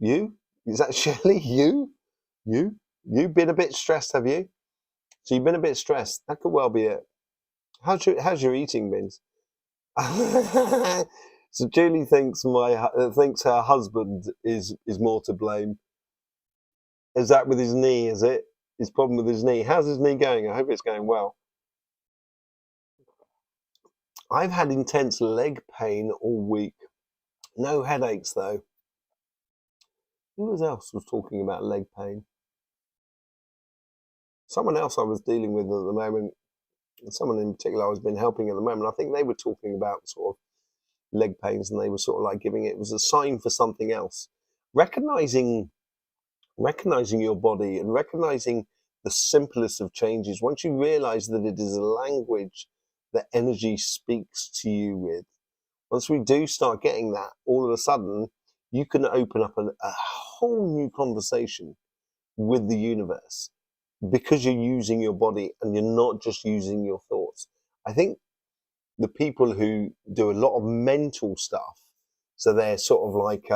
you, is that Shirley? You've been a bit stressed, have you? So you've been a bit stressed. That could well be it. How's your eating been? So Julie thinks thinks her husband is more to blame. Is that with his knee? Is it his problem with his knee? How's his knee going? I hope it's going well. I've had intense leg pain all week. No headaches though. Who else was talking about leg pain? Someone else I was dealing with at the moment. Someone in particular I've been helping at the moment. I think they were talking about sort of leg pains, and they were sort of like giving it was a sign for something else. Recognizing your body and recognizing the simplest of changes. Once you realize that it is a language that energy speaks to you with, once we do start getting that, all of a sudden you can open up a whole new conversation with the universe because you're using your body and you're not just using your thoughts. I think the people who do a lot of mental stuff, so they're sort of like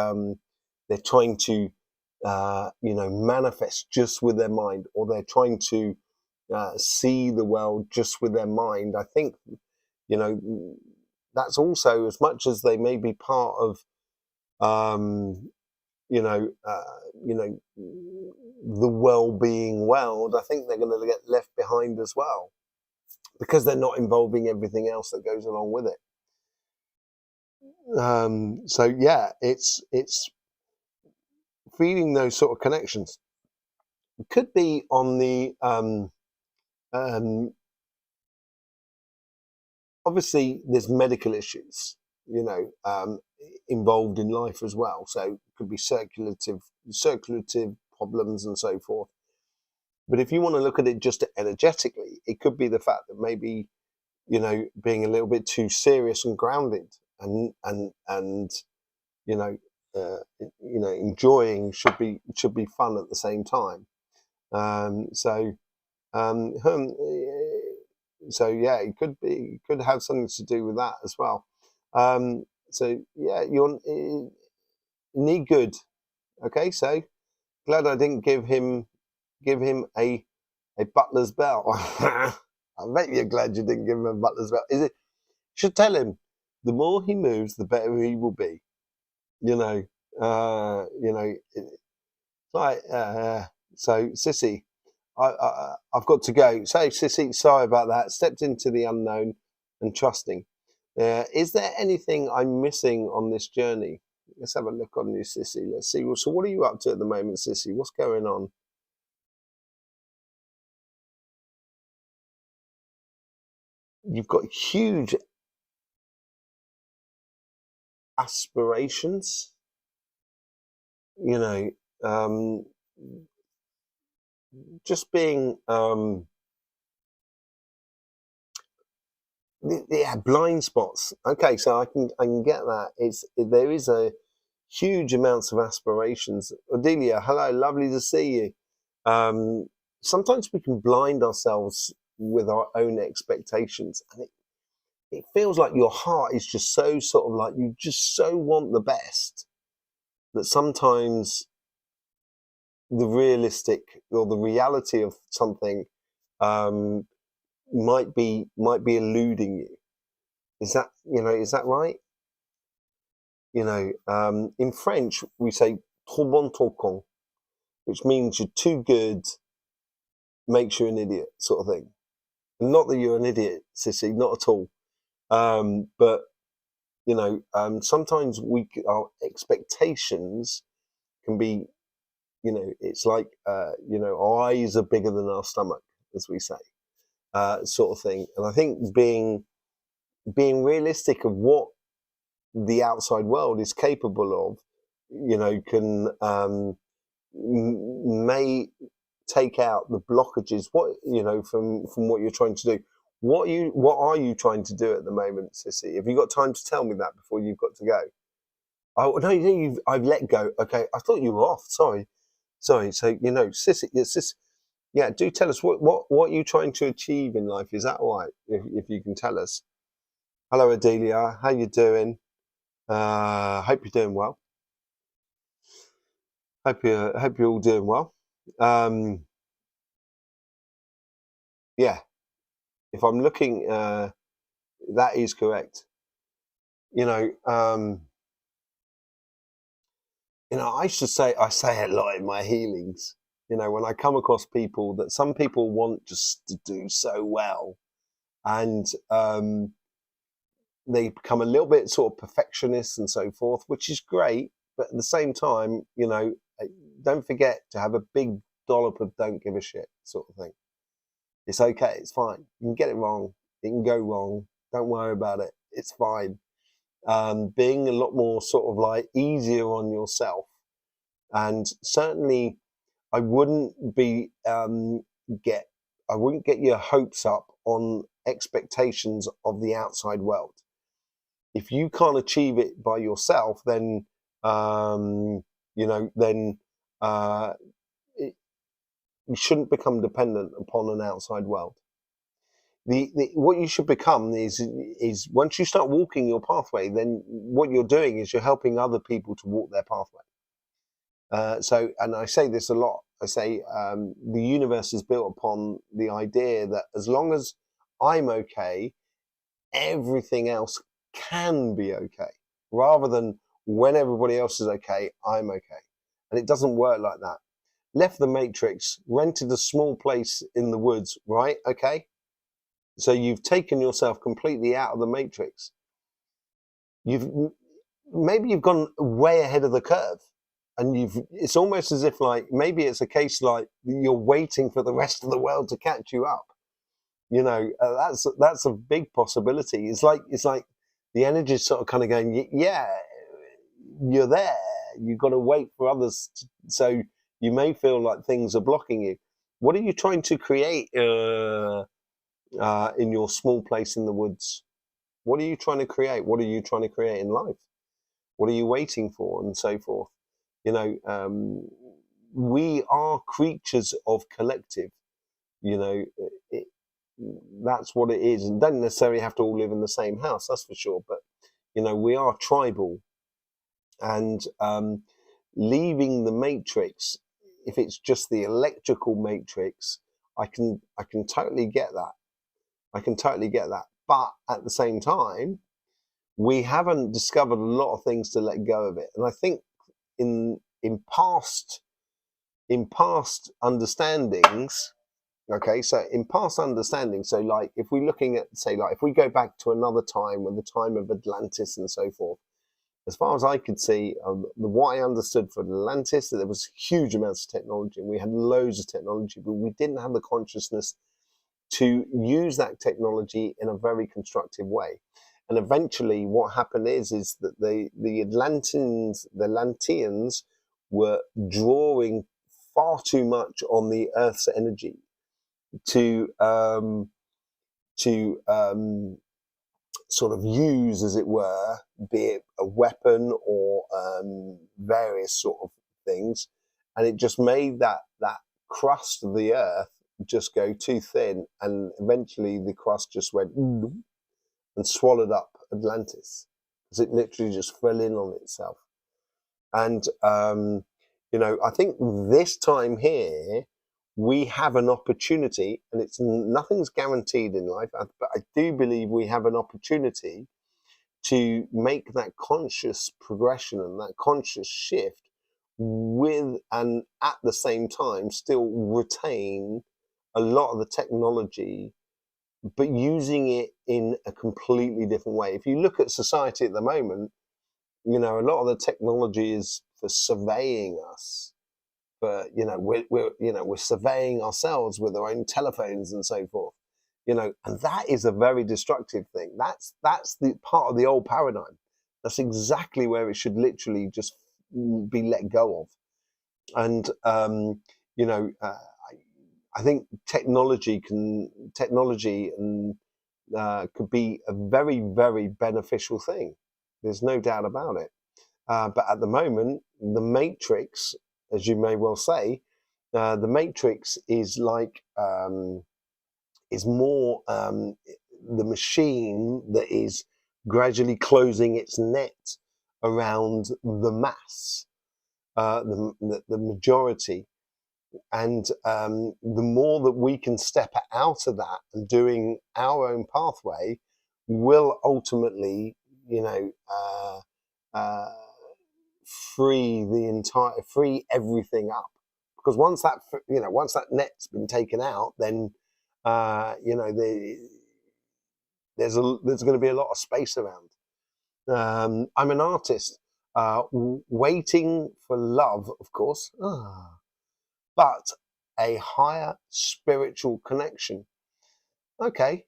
they're trying to manifest just with their mind, or they're trying to see the world just with their mind. I think that's also, as much as they may be part of um, you know the well-being world, I think they're going to get left behind as well, because they're not involving everything else that goes along with it. So yeah, it's feeling those sort of connections. It could be on the obviously there's medical issues, involved in life as well. So it could be circulative problems and so forth. But if you want to look at it just energetically, it could be the fact that maybe, being a little bit too serious and grounded and enjoying should be fun at the same time. So yeah, it could have something to do with that as well. So yeah, you need good. Okay, so glad I didn't give him a butler's belt. I bet you're glad you didn't give him a butler's belt. You should tell him the more he moves, the better he will be. Like so, Sissy, I've got to go. So, Sissy, sorry about that. Stepped into the unknown and trusting. Is there anything I'm missing on this journey? Let's have a look on you, Sissy. Let's see. So, what are you up to at the moment, Sissy? What's going on? You've got huge aspirations. Just being yeah, blind spots. Okay, so I can get that. There is a huge amounts of aspirations. Adelia, hello, lovely to see you. Sometimes we can blind ourselves with our own expectations, and it feels like your heart is just so sort of like you just so want the best that sometimes the realistic or the reality of something might be eluding you. Is that right? In French we say trop bon ton con, which means you're too good, makes you an idiot, sort of thing. And not that you're an idiot, Sissy, not at all. But sometimes our expectations can be, it's like our eyes are bigger than our stomach, as we say, sort of thing. And I think being realistic of what the outside world is capable of, can may take out the blockages. From what you're trying to do. What are you trying to do at the moment, Sissy? Have you got time to tell me that before you've got to go? Oh no, I've let go. Okay, I thought you were off. Sorry. So Sissy, yeah, do tell us what are you trying to achieve in life? Is that all right? If you can tell us. Hello, Adelia. How you doing? Hope you're doing well. Hope you're all doing well. Yeah, if I'm looking, that is correct. I should say I say a lot in my healings. When I come across people that some people want just to do so well, and they become a little bit sort of perfectionist and so forth, which is great. But at the same time, don't forget to have a big dollop of don't give a shit sort of thing. It's okay. It's fine. You can get it wrong. It can go wrong. Don't worry about it. It's fine. Being a lot more sort of like easier on yourself, and certainly I wouldn't get your hopes up on expectations of the outside world. If you can't achieve it by yourself, then you shouldn't become dependent upon an outside world. What you should become is once you start walking your pathway, then what you're doing is you're helping other people to walk their pathway. And I say this a lot. I say the universe is built upon the idea that as long as I'm okay, everything else can be okay, rather than when everybody else is okay, I'm okay. And it doesn't work like that. Left the matrix, rented a small place in the woods, right? Okay. So you've taken yourself completely out of the matrix. Maybe you've gone way ahead of the curve. it's almost as if like maybe it's a case like you're waiting for the rest of the world to catch you up. That's a big possibility. It's like the energy is sort of kind of going, yeah, you're there. You've got to wait for others, so you may feel like things are blocking you. What are you trying to create in your small place in the woods? What are you trying to create? What are you trying to create in life? What are you waiting for, and so forth? We are creatures of collective. You know, it, that's what it is, and don't necessarily have to all live in the same house. That's for sure. But we are tribal, and leaving the matrix, if it's just the electrical matrix, I can totally get that. I can totally get that. But at the same time, we haven't discovered a lot of things to let go of it. And I think in past understandings, okay, so in past understanding, so like if we're looking at, say, like if we go back to another time, when the time of Atlantis and so forth, as far as I could see, what I understood for Atlantis, that there was huge amounts of technology, and we had loads of technology, but we didn't have the consciousness to use that technology in a very constructive way. And eventually what happened is that the Atlanteans were drawing far too much on the Earth's energy to sort of use, as it were, be it a weapon or various sort of things, and it just made that crust of the Earth just go too thin, and eventually the crust just went and swallowed up Atlantis, because it literally just fell in on itself. And I think this time here we have an opportunity, and nothing's guaranteed in life, but I do believe we have an opportunity to make that conscious progression and that conscious shift and at the same time still retain a lot of the technology, but using it in a completely different way. If you look at society at the moment, a lot of the technology is for surveying us. But we're surveying ourselves with our own telephones and so forth. And that is a very destructive thing. That's the part of the old paradigm. That's exactly where it should literally just be let go of. And I think technology could be a very, very beneficial thing. There's no doubt about it. But at the moment, the matrix, as you may well say, the matrix is like is more the machine that is gradually closing its net around the mass, the majority. And the more that we can step out of that and doing our own pathway, will ultimately, free everything up. Because once that net's been taken out, then there's going to be a lot of space around. I'm an artist, waiting for love, of course. But a higher spiritual connection. Okay.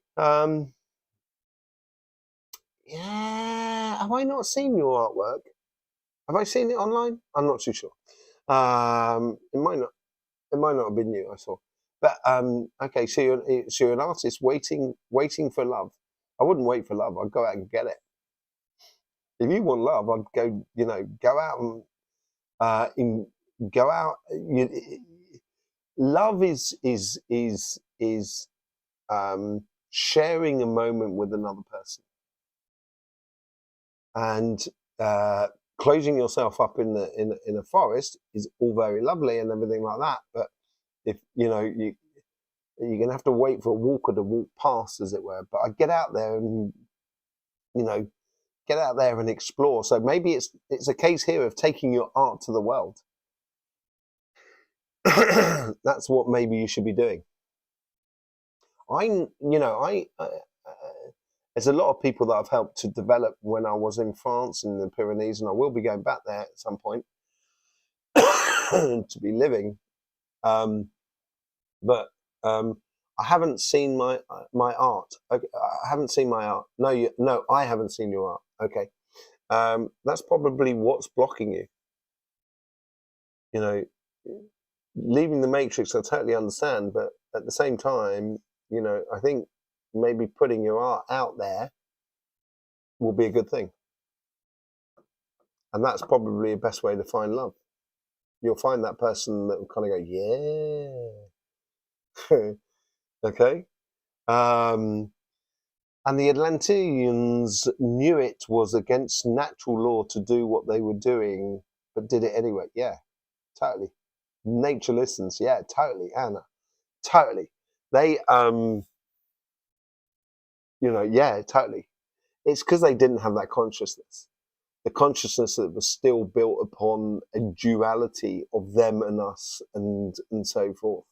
Yeah. Have I not seen your artwork? Have I seen it online? I'm not too sure. It might not have been you I saw. But okay. So you're an artist waiting for love. I wouldn't wait for love. I'd go out and get it. If you want love, I'd go. Go out and go out. Love is sharing a moment with another person, and closing yourself up in a forest is all very lovely and everything like that. But if you're gonna have to wait for a walker to walk past, as it were. But I get out there and explore. So maybe it's a case here of taking your art to the world. That's what maybe you should be doing. There's a lot of people that I've helped to develop when I was in France and the Pyrenees, and I will be going back there at some point. to be living. But I haven't seen my art. Okay, I haven't seen my art. No, I haven't seen your art. Okay, that's probably what's blocking you. You know, leaving the matrix, I totally understand, but at the same time, I think maybe putting your art out there will be a good thing, and that's probably the best way to find love. You'll find that person that will kind of go, yeah, okay. And the Atlanteans knew it was against natural law to do what they were doing, but did it anyway. Yeah, totally. Nature listens. Yeah, totally, Anna. Totally. They, yeah, totally. It's because they didn't have that consciousness. The consciousness that was still built upon a duality of them and us and so forth.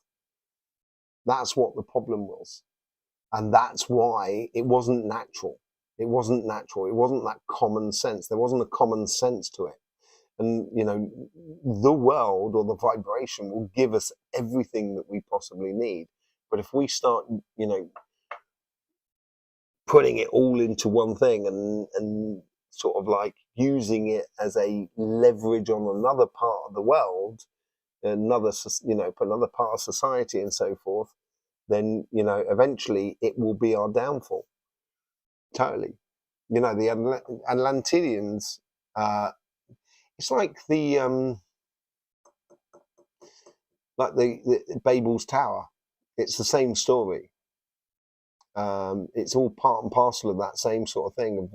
That's what the problem was. And that's why it wasn't natural. It wasn't natural. It wasn't that common sense. There wasn't a common sense to it. And, the world or the vibration will give us everything that we possibly need. But if we start, putting it all into one thing and sort of like using it as a leverage on another part of the world, another part of society and so forth, then, eventually it will be our downfall. Totally. The Atlanteans, it's like the Babel's Tower. It's the same story. It's all part and parcel of that same sort of thing of,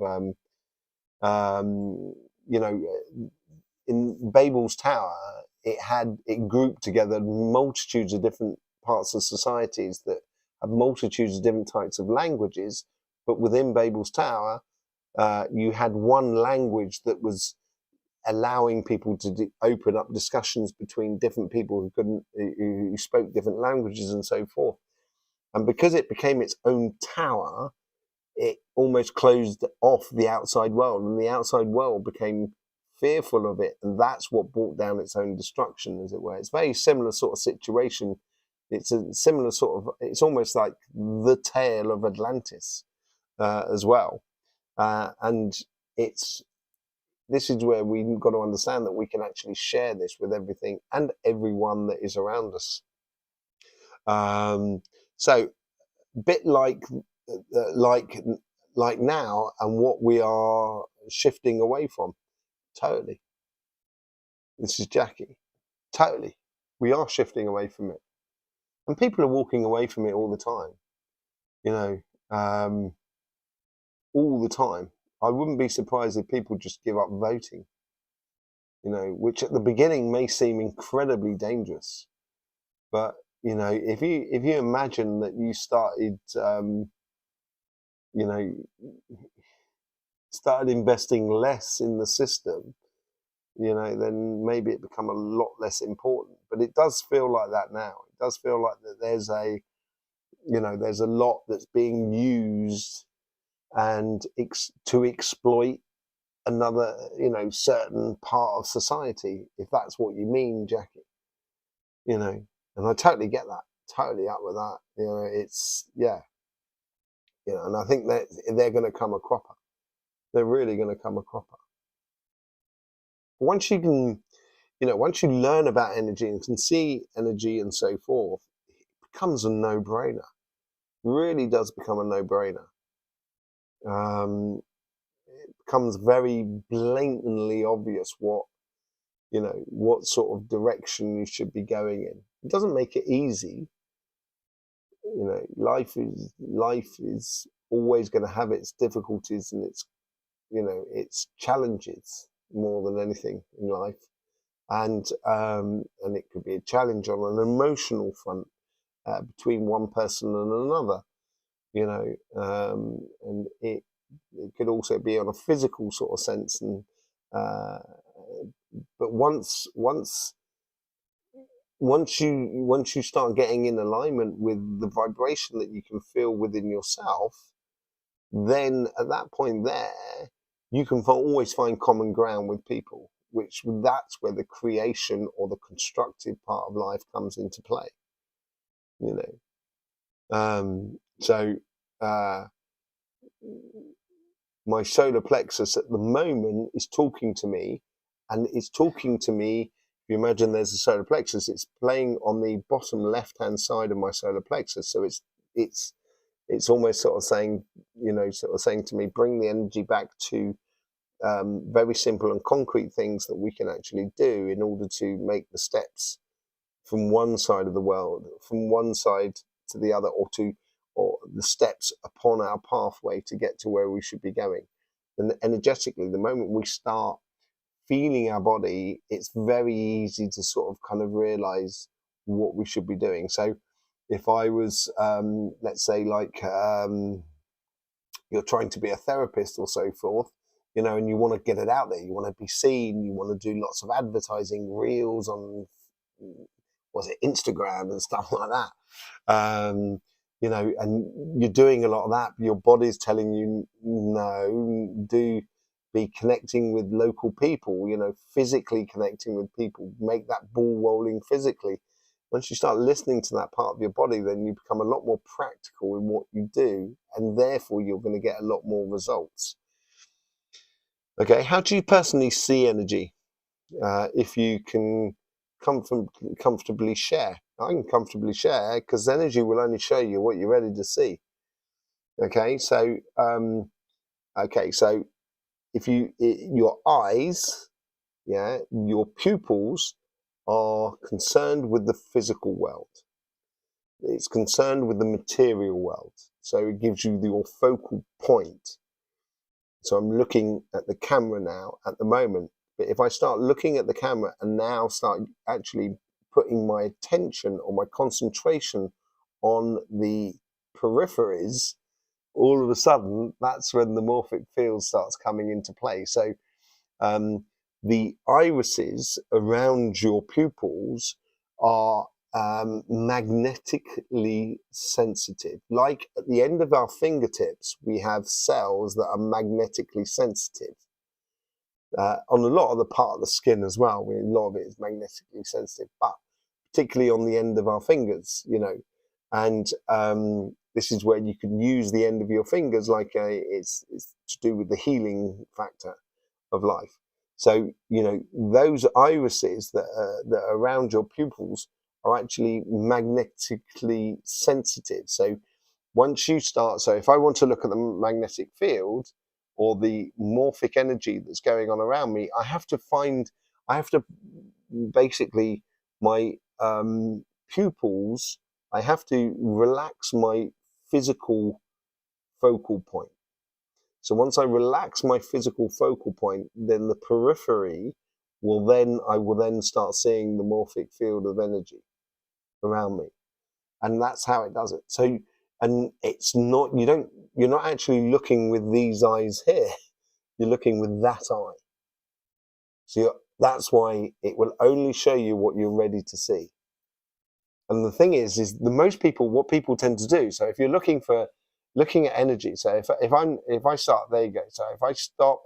in Babel's Tower, it grouped together multitudes of different parts of societies that have multitudes of different types of languages, but within Babel's Tower, you had one language that was allowing people to open up discussions between different people who spoke different languages and so forth. And because it became its own tower, it almost closed off the outside world, and the outside world became fearful of it, and that's what brought down its own destruction, as it were. It's a very similar sort of situation. It's a similar sort of, it's almost like the tale of Atlantis as well. And this is where we've got to understand that we can actually share this with everything and everyone that is around us. So a bit like now, and what we are shifting away from. Totally. This is Jackie. Totally. We are shifting away from it. And people are walking away from it all the time. All the time. I wouldn't be surprised if people just give up voting, which at the beginning may seem incredibly dangerous. But, if you imagine that you started, started investing less in the system, then maybe it become a lot less important. But it does feel like that now. It does feel like that there's a lot that's being used and to exploit another, certain part of society, if that's what you mean, Jackie. And I totally get that. Totally up with that. It's, yeah. And I think that they're going to come a cropper. They're really going to come a cropper. Once you can, once you learn about energy and can see energy and so forth, it becomes a no-brainer. Really does become a no-brainer. It becomes very blatantly obvious what sort of direction you should be going in. It doesn't make it easy. Life is always going to have its difficulties and its challenges more than anything in life. And it could be a challenge on an emotional front between one person and another, and it could also be on a physical sort of sense. And but once you start getting in alignment with the vibration that you can feel within yourself, then at that point there, you can always find common ground with people. that's where the creation or the constructive part of life comes into play, you know. So my solar plexus at the moment is talking to me, and it's talking to me. If you imagine there's a solar plexus, it's playing on the bottom left-hand side of my solar plexus. So it's almost sort of saying, sort of saying to me, bring the energy back to very simple and concrete things that we can actually do in order to make the steps from one side of the world, from one side to the other, or the steps upon our pathway to get to where we should be going. And energetically, the moment we start feeling our body, it's very easy to sort of kind of realize what we should be doing. So if I was, let's say, like you're trying to be a therapist or so forth, and you want to get it out there, you want to be seen, you want to do lots of advertising, reels on, Instagram and stuff like that. And you're doing a lot of that. Your body's telling you, no, do be connecting with local people, physically connecting with people, make that ball rolling physically. Once you start listening to that part of your body, then you become a lot more practical in what you do, and therefore you're going to get a lot more results. Okay, how do you personally see energy? If you can comfortably share. I can comfortably share because energy will only show you what you're ready to see. Okay, so if your eyes, your pupils are concerned with the physical world. It's concerned with the material world. So it gives you your focal point. So I'm looking at the camera now at the moment. But if I start looking at the camera and now start actually putting my attention or my concentration on the peripheries, all of a sudden, that's when the morphic field starts coming into play. So the irises around your pupils are magnetically sensitive. Like at the end of our fingertips, we have cells that are magnetically sensitive. On a lot of the part of the skin as well, a lot of it is magnetically sensitive, but particularly on the end of our fingers, and this is where you can use the end of your fingers like it's to do with the healing factor of life. So, those irises that are around your pupils are actually magnetically sensitive. So once you start, so if I want to look at the magnetic field or the morphic energy that's going on around me, I have to basically, my pupils, I have to relax my physical focal point. So once I relax my physical focal point, then the periphery I will then start seeing the morphic field of energy around me. And that's how it does it. So, and it's not, you're not actually looking with these eyes here. You're looking with that eye. So that's why it will only show you what you're ready to see. And the thing is what people tend to do. So if you're looking at energy, so if I start, there you go. So if I stop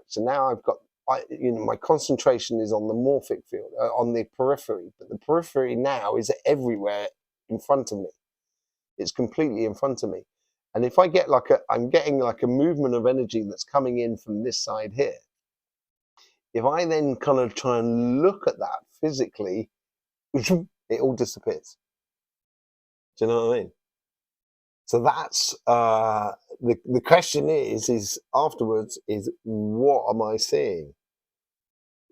so now I've got, my concentration is on the morphic field, on the periphery, but the periphery now is everywhere in front of me. It's completely in front of me. And if I get I'm getting like a movement of energy that's coming in from this side here. If I then kind of try and look at that physically, it all disappears. Do you know what I mean? So that's the question is afterwards is, what am I seeing?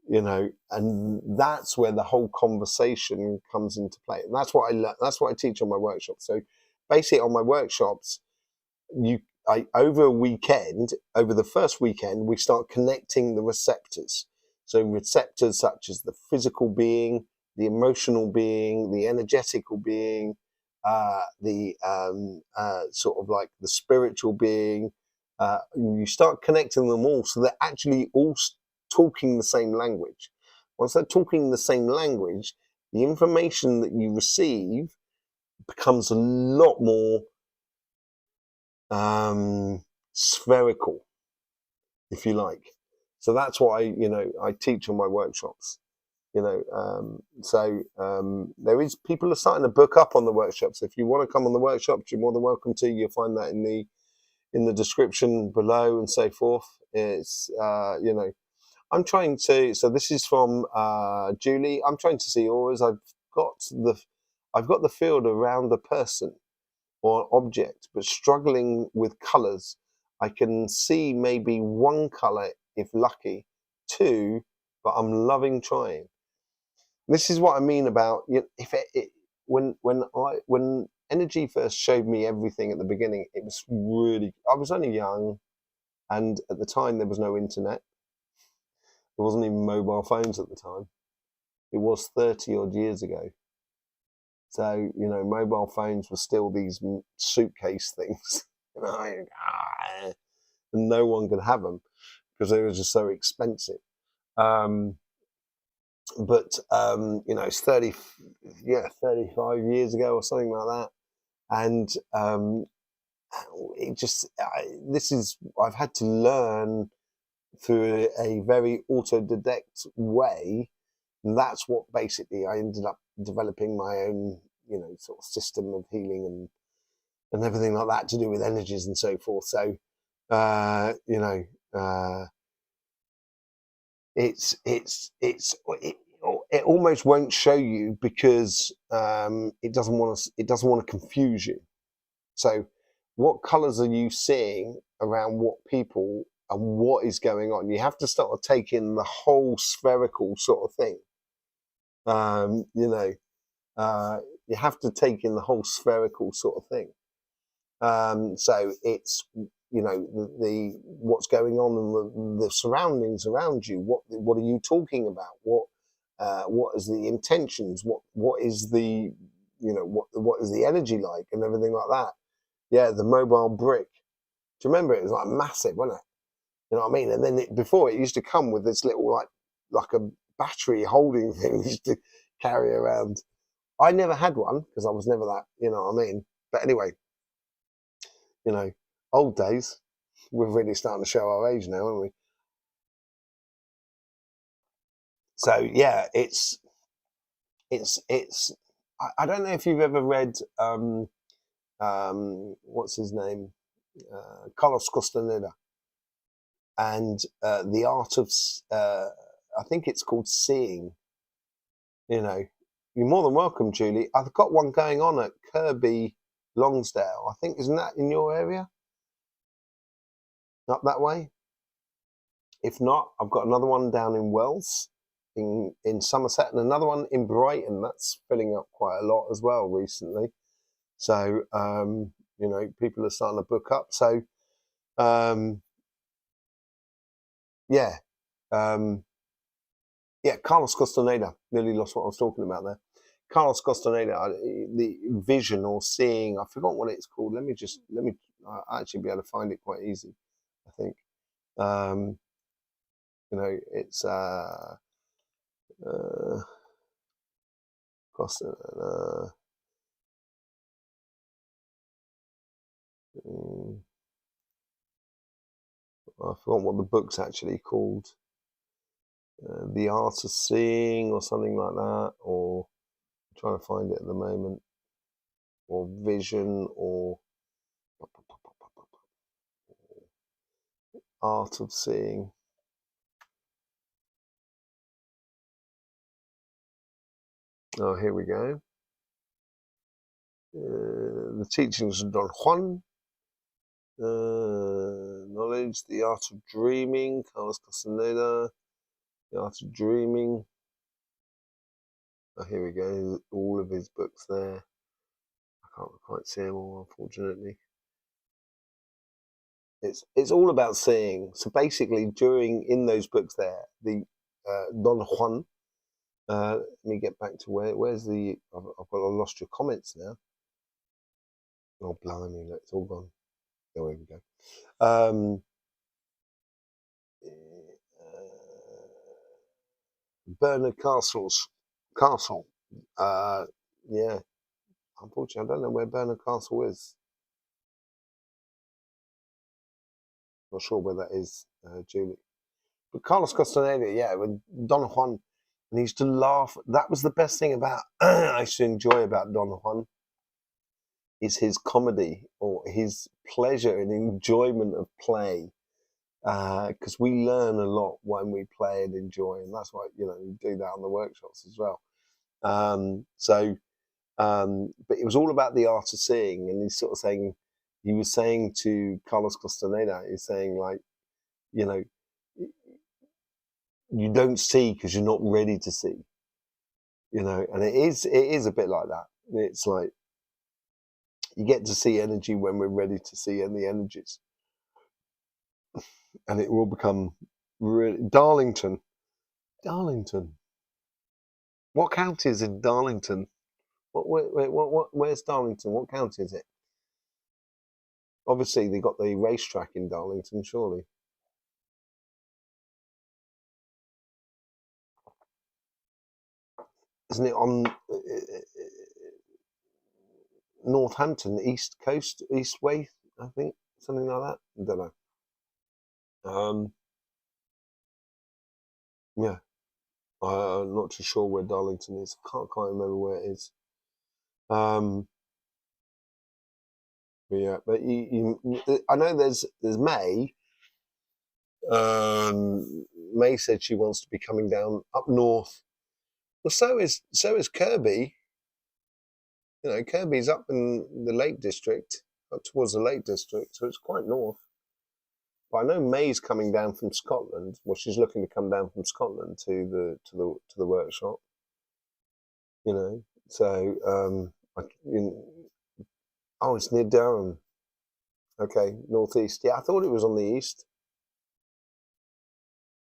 And that's where the whole conversation comes into play. And that's what I teach on my workshops. So basically on my workshops, over the first weekend, we start connecting the receptors. So receptors such as the physical being, the emotional being, the energetical being, the sort of like the spiritual being. You start connecting them all, so they're actually all talking the same language. Once they're talking the same language, the information that you receive becomes a lot more spherical, if you like. So that's what I teach on my workshops. There is people are starting to book up on the workshops. If you want to come on the workshops, you're more than welcome to. You'll find that in the description below and so forth. It's I'm trying to. So this is from Julie. I'm trying to see auras. Got the field around the person or object, but struggling with colours. I can see maybe one colour if lucky, two, but I'm loving trying. This is what I mean about when energy first showed me everything at the beginning. It was really, I was only young, and at the time there was no internet. There wasn't even mobile phones at the time. It was 30 odd years ago. So, mobile phones were still these suitcase things. And no one could have them because they were just so expensive. It's 35 years ago or something like that. And I've had to learn through a very autodidact way. And that's what basically I ended up developing my own, sort of system of healing and everything like that to do with energies and so forth. So, it almost won't show you because it doesn't want to confuse you. So, what colours are you seeing around what people and what is going on? You have to start to take in the whole spherical sort of thing. You have to take in the whole spherical sort of thing. So it's the what's going on in the surroundings around you. What are you talking about? What is the intentions? What is the what is the energy like and everything like that? Yeah, the mobile brick. Do you remember it was like massive, wasn't it? You know what I mean? And then before it used to come with this little like a battery holding thing you used to carry around. I never had one because I was never that, you know what I mean? But anyway, old days. We're really starting to show our age now, aren't we? So yeah, it's. I don't know if you've ever read what's his name, Carlos Castaneda, and the art of I think it's called seeing. You're more than welcome, Julie. I've got one going on at Kirby Longsdale. I think, isn't that in your area? Up that way? If not, I've got another one down in Wells, in Somerset, and another one in Brighton. That's filling up quite a lot as well recently. So, people are starting to book up. So, Carlos Castaneda. Nearly lost what I was talking about there. Carlos Castaneda, the vision or seeing. I forgot what it's called. Let me I'll actually be able to find it quite easy, I think. It's Castaneda. I forgot what the book's actually called. The Art of Seeing or something like that, or I'm trying to find it at the moment, or Vision, or Art of Seeing. Oh, here we go. The Teachings of Don Juan. Knowledge, The Art of Dreaming, Carlos Castaneda, The Art of Dreaming. Oh, here we go. All of his books there. I can't quite see them all, unfortunately. It's all about seeing. So basically, in those books there, the Don Juan. Let me get back to where's the. I lost your comments now. Oh blimey! Look, it's all gone. There we go. Bernard Castle. Yeah. Unfortunately, I don't know where Bernard Castle is. Not sure where that is, Julie. Carlos Castaneda, yeah, with Don Juan, and he used to laugh. That was the best thing about I used to enjoy about Don Juan is his comedy or his pleasure and enjoyment of play. Because we learn a lot when we play and enjoy, and that's why we do that on the workshops as well. But it was all about the art of seeing, and he's sort of saying, he was saying to Carlos Castaneda, he's saying like, you know, you don't see because you're not ready to see, and it is a bit like that. It's like you get to see energy when we're ready to see the energies, and it will become really Darlington. What county is in Darlington? Where's Darlington? What county is it? Obviously, they got the racetrack in Darlington, surely. Isn't it on Northampton, East Coast, East Way? I think something like that. I don't know. Yeah, I'm not too sure where Darlington is. Can't quite remember where it is. But yeah, but I know there's May. May said she wants to be coming down up north. Well, so is Kirby. Kirby's up in the Lake District, up towards the Lake District, so it's quite north. But I know May's coming down from Scotland. Well, she's looking to come down from Scotland to the workshop. So it's near Durham. Okay, northeast. Yeah, I thought it was on the east.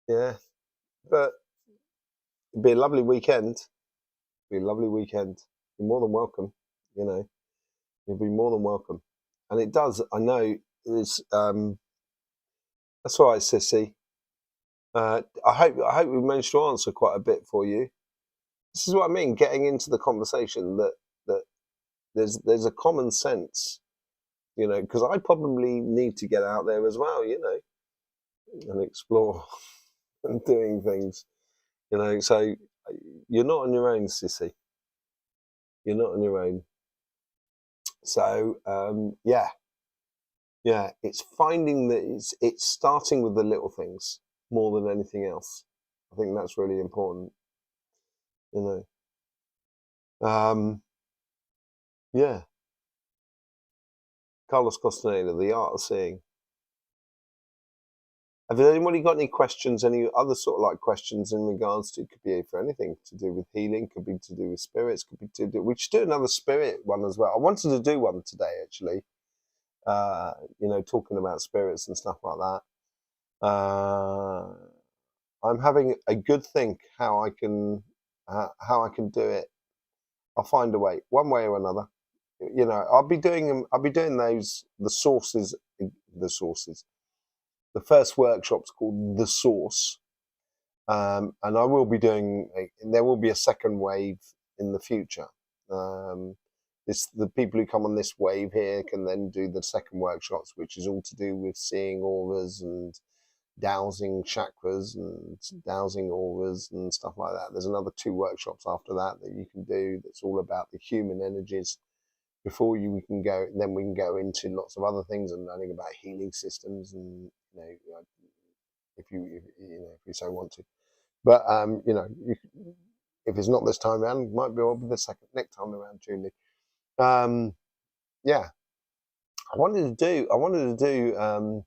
Yeah, but it'd be a lovely weekend. Be a lovely weekend. You're more than welcome. You'll be more than welcome. And it does. I know. It's that's all right, Sissy. I hope we managed to answer quite a bit for you. This is what I mean. Getting into the conversation that there's a common sense, because I probably need to get out there as well, and explore and doing things, So you're not on your own, Sissy. You're not on your own. So yeah, it's finding that it's starting with the little things more than anything else. I think that's really important. Yeah. Carlos Costaneda, The Art of Seeing. Have anybody got any questions, any other sort of like questions in regards to, it could be for anything to do with healing, could be to do with spirits, could be to do, we should do another spirit one as well. I wanted to do one today, actually, talking about spirits and stuff like that. I'm having a good think how I can do it. I'll find a way, one way or another. I'll be doing those, the sources. The first workshop's called The Source. And I will be doing, there will be a second wave in the future. The people who come on this wave here can then do the second workshops, which is all to do with seeing auras and dowsing chakras and dowsing auras and stuff like that. There's another 2 workshops after that you can do that's all about the human energies. Before we can go into lots of other things and learning about healing systems and if you so want to. But if it's not this time around, it might be the next time around, Julie. Yeah, I wanted to do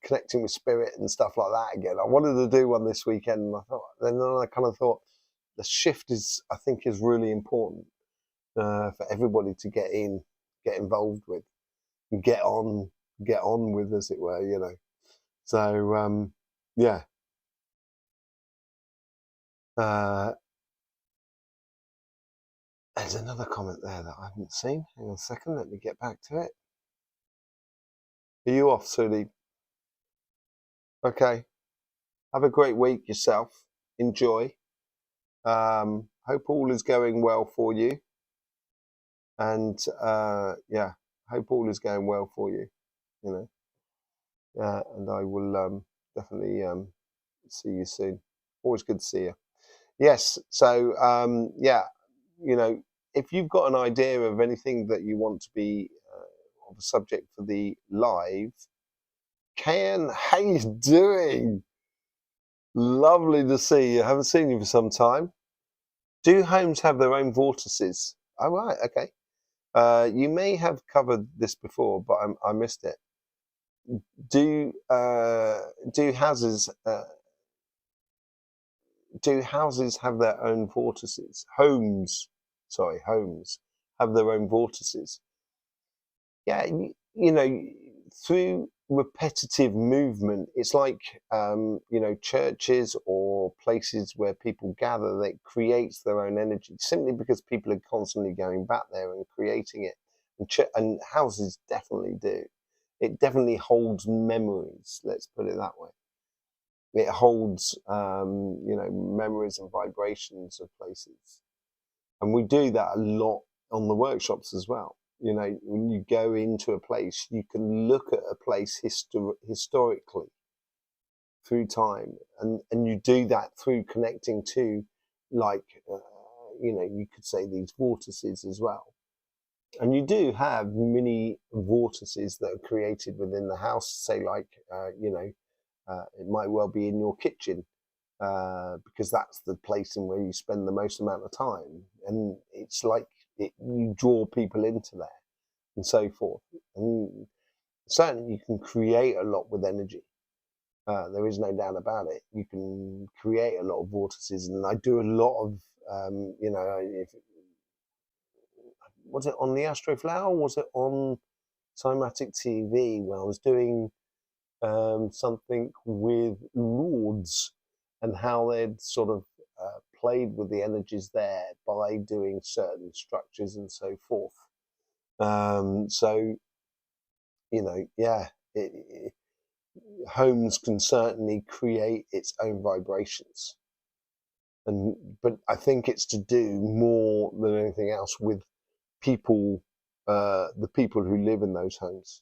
connecting with spirit and stuff like that again. I wanted to do one this weekend, and then I kind of thought the shift is really important for everybody to get involved with, and get on with, as it were. So yeah. There's another comment there that I haven't seen. Hang on a second, let me get back to it. Are you off, Suli? Okay. Have a great week yourself. Enjoy. Hope all is going well for you. And yeah, hope all is going well for you. And I will definitely see you soon. Always good to see you. Yes. So yeah, you know, if you've got an idea of anything that you want to be of a subject for the live, Ken, how you doing? Lovely to see you. Haven't seen you for some time. Do homes have their own vortices? Oh, right. Okay. You may have covered this before, but I missed it. Do do houses have their own vortices? Homes have their own vortices. Yeah, you know, through repetitive movement, it's like you know, churches or places where people gather, that creates their own energy simply because people are constantly going back there and creating it. And houses definitely do. It definitely holds memories. Let's put it that way. It holds you know, memories and vibrations of places, and we do that a lot on the workshops as well. You know, when you go into a place, you can look at a place historically through time, and you do that through connecting to, like, you know, you could say these vortices as well. And you do have mini vortices that are created within the house, say, like, you know, it might well be in your kitchen, because that's the place in where you spend the most amount of time, and it's like you draw people into there and so forth. And certainly you can create a lot with energy. There is no doubt about it. You can create a lot of vortices, and I do a lot of, you know, was it on the Astroflower? Was it on Cymatic TV where I was doing something with lords and how they'd sort of played with the energies there by doing certain structures and so forth. So, you know, yeah, homes can certainly create its own vibrations. But I think it's to do more than anything else with people, the people who live in those homes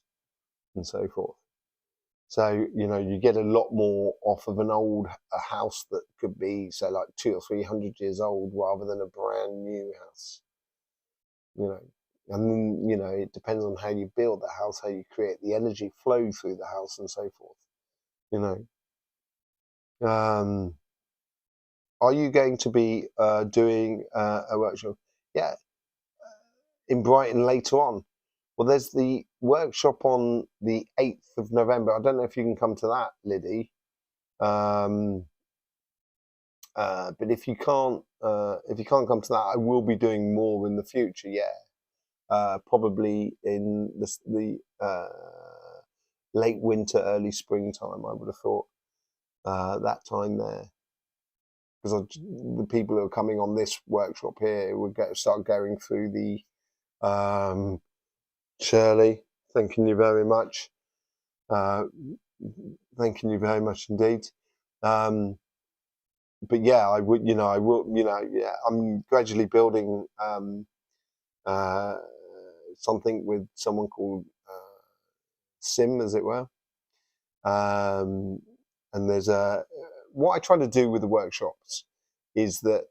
and so forth. So, you know, you get a lot more off of a house that could be, say, like 200 or 300 years old, rather than a brand new house. You know, and then, you know, it depends on how you build the house, how you create the energy flow through the house, and so forth. You know, are you going to be doing a workshop? Yeah, in Brighton later on. Well, there's the workshop on the 8th of November. I don't know if you can come to that, Liddy. But if you can't come to that, I will be doing more in the future. Yeah, probably in the late winter, early springtime. I would have thought that time there, because the people who are coming on this workshop here would start going through the Shirley. Thanking you very much. Thanking you very much indeed. But yeah, I would, you know, I will, you know, yeah, I'm gradually building something with someone called Sim, as it were. And there's what I try to do with the workshops is that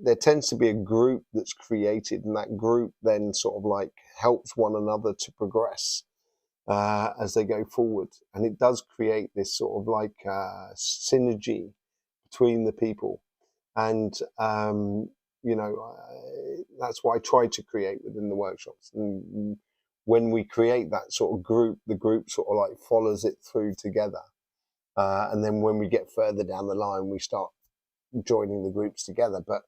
there tends to be a group that's created, and that group then sort of like helps one another to progress as they go forward. And it does create this sort of like synergy between the people. And you know, that's what I try to create within the workshops. And when we create that sort of group, the group sort of like follows it through together. And then when we get further down the line, we start joining the groups together. But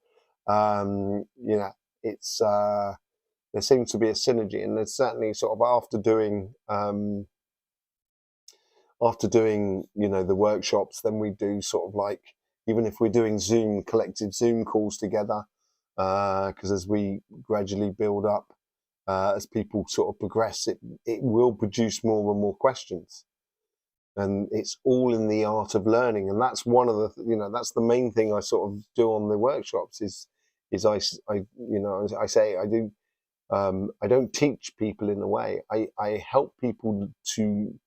you know, it's there seems to be a synergy, and there's certainly sort of after doing you know, the workshops, then we do sort of like, even if we're doing collective Zoom calls together, because as we gradually build up, as people sort of progress, it will produce more and more questions. And it's all in the art of learning. And that's one of the, you know, that's the main thing I sort of do on the workshops is I you know, I say I do, I don't teach people in a way. I help people to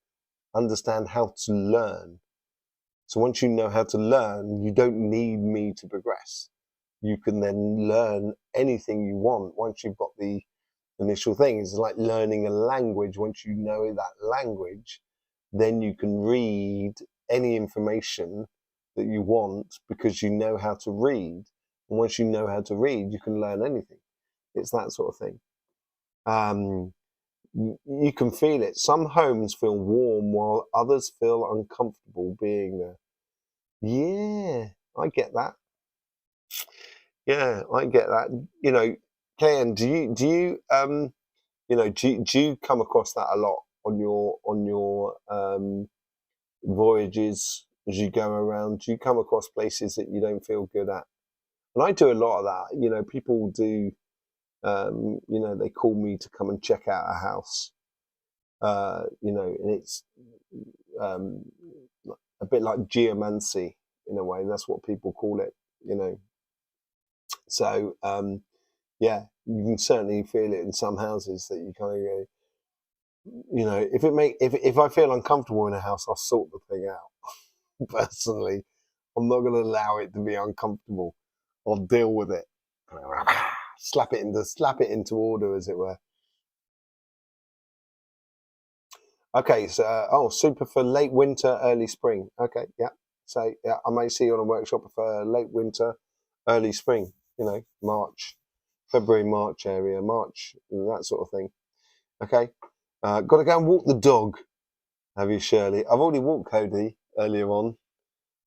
understand how to learn So once you know how to learn, you don't need me to progress. You can then learn anything you want once you've got the initial thing. It's like learning a language. Once you know that language, then you can read any information that you want because you know how to read. And once you know how to read, you can learn anything. It's that sort of thing. You can feel it. Some homes feel warm while others feel uncomfortable being there. Yeah, I get that. Yeah, I get that. You know, Ken, do you come across that a lot on your voyages as you go around? Do you come across places that you don't feel good at? And I do a lot of that. You know, people do. They call me to come and check out a house. And it's um, a bit like geomancy in a way. That's what people call it. You know, so yeah, you can certainly feel it in some houses that you kind of go. You know, if I feel uncomfortable in a house, I'll sort the thing out. Personally, I'm not going to allow it to be uncomfortable. I'll deal with it. Slap it into order, as it were. Okay, so super for late winter, early spring. Okay, yeah. So yeah, I may see you on a workshop for late winter, early spring. You know, March, February, March area, March, that sort of thing. Okay, got to go and walk the dog. Have you, Shirley? I've already walked Cody earlier on,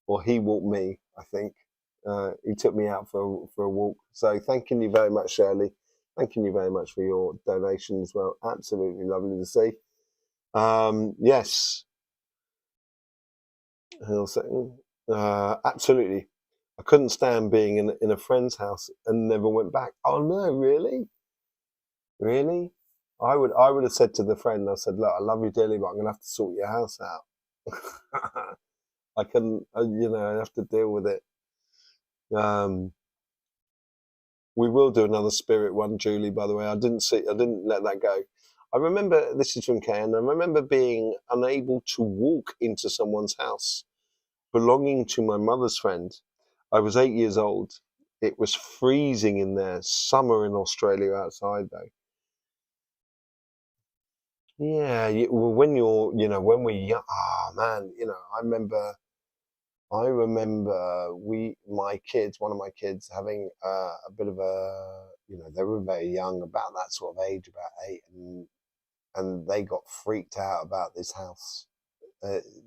or he walked me, I think. He took me out for a walk. So thanking you very much, Shirley. Thanking you very much for your donation as well. Absolutely lovely to see. Yes, absolutely. I couldn't stand being in a friend's house and never went back. Oh no, really? Really? I would have said to the friend, I said, look, I love you dearly, but I'm gonna have to sort your house out. I couldn't, I have to deal with it. Um, we will do another spirit one, Julie, by the way. I didn't let that go. I remember, this is from Ken, I remember being unable to walk into someone's house belonging to my mother's friend. I was 8 years old. It was freezing in there, summer in Australia outside though. Yeah, well, when we're young, man, I remember one of my kids having a bit of they were very young, about that sort of age, about 8, and they got freaked out about this house,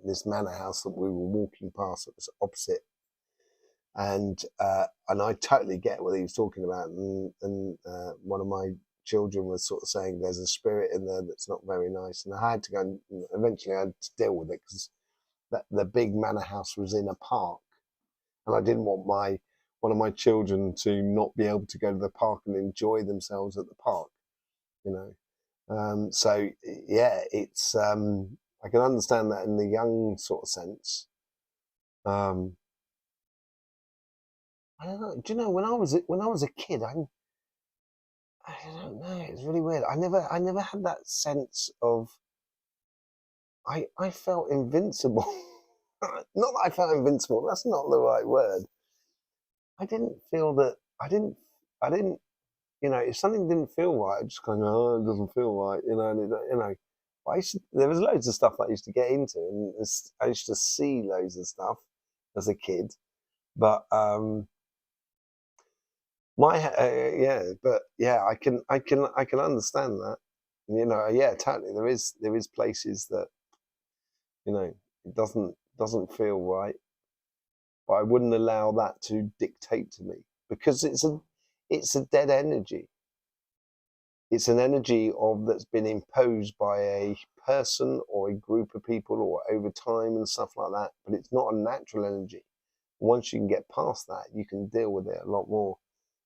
this manor house that we were walking past that was opposite, and I totally get what he was talking about, and one of my children was sort of saying there's a spirit in there that's not very nice, and I had to go and eventually I had to deal with it because the big manor house was in a park, and I didn't want one of my children to not be able to go to the park and enjoy themselves at the park, you know. So yeah, it's I can understand that in the young sort of sense. Um, I don't know. Do you know when I was a kid, I don't know. It's really weird. I never had that sense of I felt invincible. Not that I felt invincible. That's not the right word. I didn't feel that. I didn't. If something didn't feel right, I just kind of, oh, it doesn't feel right, But there was loads of stuff that I used to get into, and I used to see loads of stuff as a kid. But I can understand that. Yeah, totally. There is places that it doesn't feel right, but I wouldn't allow that to dictate to me because it's a dead energy. It's an energy that's been imposed by a person or a group of people or over time and stuff like that. But it's not a natural energy. Once you can get past that, you can deal with it a lot more.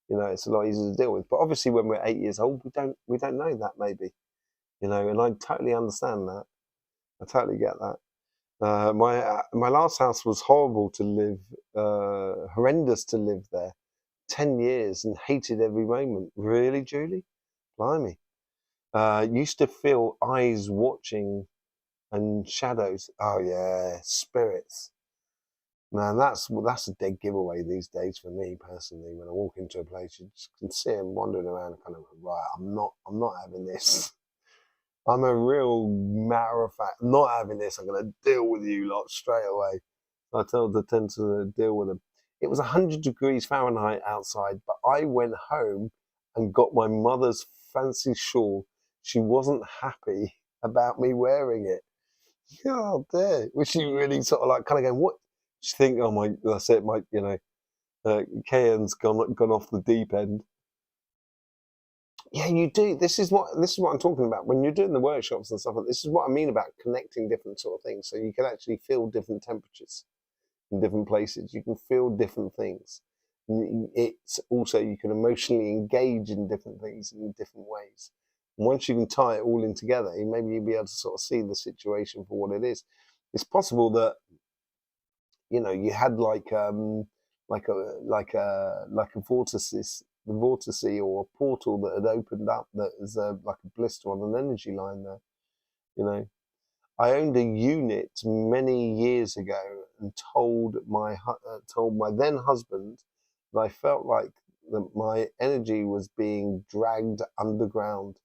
It's a lot easier to deal with. But obviously, when we're 8 years old, we don't know that maybe. And I totally understand that. I totally get that. My last house was horrible to live, horrendous to live there. 10 years and hated every moment. Really, Julie? Blimey. Used to feel eyes watching and shadows. Oh yeah, spirits. Man, that's a dead giveaway these days for me personally. When I walk into a place, you just can see them wandering around, kind of right. I'm not having this. I'm a real matter of fact, not having this. I'm going to deal with you lot straight away. Tend to deal with them. It was 100 degrees Fahrenheit outside, but I went home and got my mother's fancy shawl. She wasn't happy about me wearing it. Oh dear. Was she really sort of like kind of going, what? She think, oh my, that's it, my, Kayan's gone off the deep end. Yeah, you do. This is what I'm talking about. When you're doing the workshops and stuff, this is what I mean about connecting different sort of things. So you can actually feel different temperatures in different places. You can feel different things. It's also you can emotionally engage in different things in different ways. And once you can tie it all in together, maybe you'll be able to sort of see the situation for what it is. It's possible that you had like a vortice or a portal that had opened up that is like a blister on an energy line there. You know, I owned a unit many years ago and told my then husband that I felt like that my energy was being dragged underground.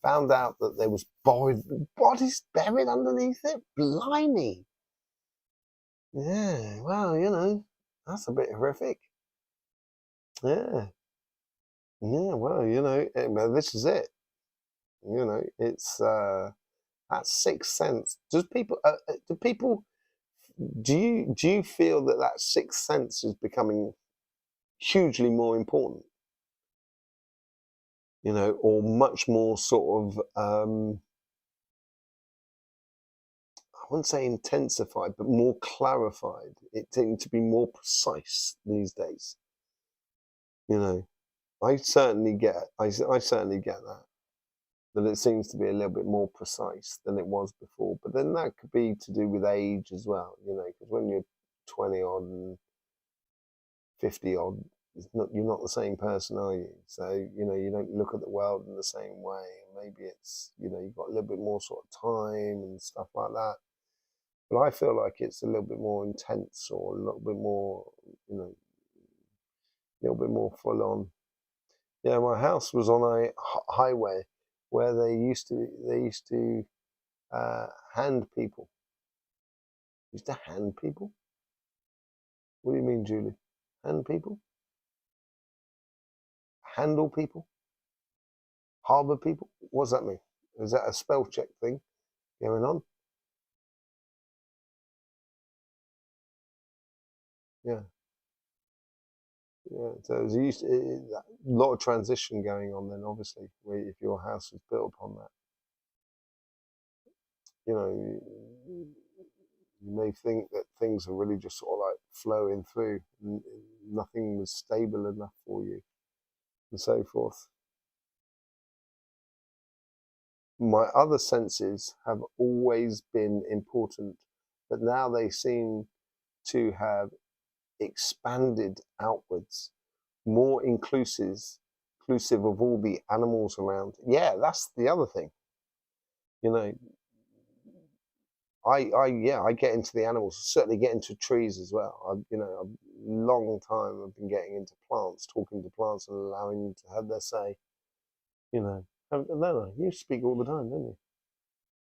Found out that there was bodies buried underneath it. Blimey! Yeah, well, that's a bit horrific. Yeah, yeah, well, this is it. It's that sixth sense. Do you feel that sixth sense is becoming hugely more important? Or much more sort of I wouldn't say intensified, but more clarified. It seems to be more precise these days. You know, I certainly get that it seems to be a little bit more precise than it was before. But then that could be to do with age as well, because when you're 20 odd and 50 odd, you're not the same person, are you? So, you don't look at the world in the same way. Maybe it's, you've got a little bit more sort of time and stuff like that. But I feel like it's a little bit more intense or a little bit more, a little bit more full on. Yeah, my house was on a highway where they used to hand people. Used to hand people? What do you mean, Julie? Hand people? Handle people? Harbor people? What does that mean? Is that a spell check thing going on? Yeah, yeah. So a lot of transition going on then, obviously, if your house was built upon that. You may think that things are really just sort of like flowing through, and nothing was stable enough for you, and so forth. My other senses have always been important, but now they seem to have expanded outwards, more inclusive of all the animals around. Yeah, that's the other thing. You know, I get into the animals, certainly get into trees as well. A long time I've been getting into plants, talking to plants and allowing them to have their say. No, you speak all the time, don't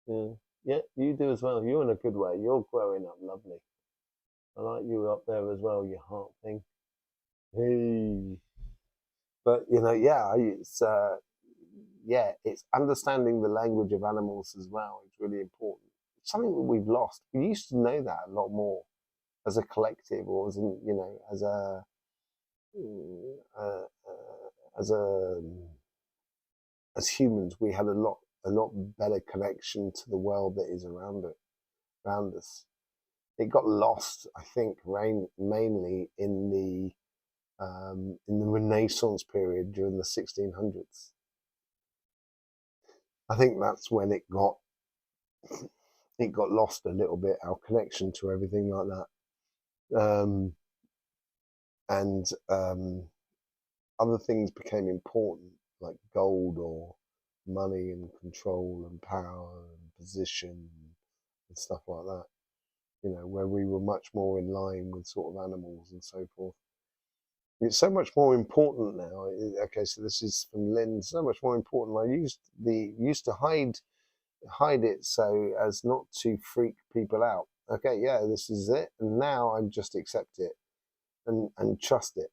you? Yeah, yeah, you do as well. You're in a good way. You're growing up lovely. I like you up there as well, your heart thing. Hey, but it's understanding the language of animals as well. It's really important. It's something that we've lost. We used to know that a lot more as a collective, or uh, as a as humans. We had a lot better connection to the world that is around us. It got lost, I think, mainly in the Renaissance period during the 1600s. I think that's when it got lost a little bit, our connection to everything like that. And other things became important, like gold or money and control and power and position and stuff like that. where we were much more in line with sort of animals and so forth. It's so much more important now. Okay, so this is from Lynn. So much more important. I used to hide it so as not to freak people out. Okay, yeah, this is it, and now I just accept it and trust it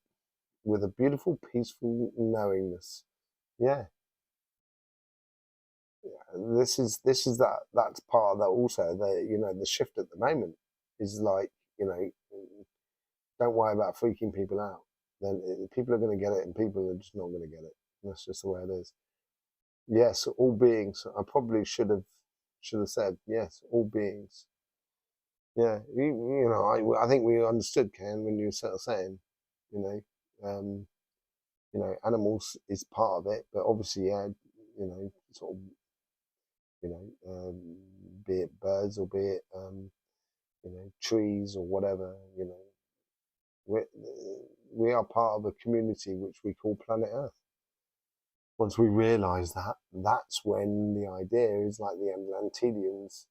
with a beautiful, peaceful knowingness. Yeah, this is that's part of that also. The shift at the moment is like, don't worry about freaking people out. Then people are going to get it, and people are just not going to get it. That's just the way it is. Yes, all beings. I probably should have said yes, all beings. Yeah, I think we understood, Ken, when you were saying, you know, um, animals is part of it, but obviously, yeah, sort of, be it birds or be it, trees or whatever, we we are part of a community which we call planet Earth. Once we realise that, that's when the idea is like the Atlanteans,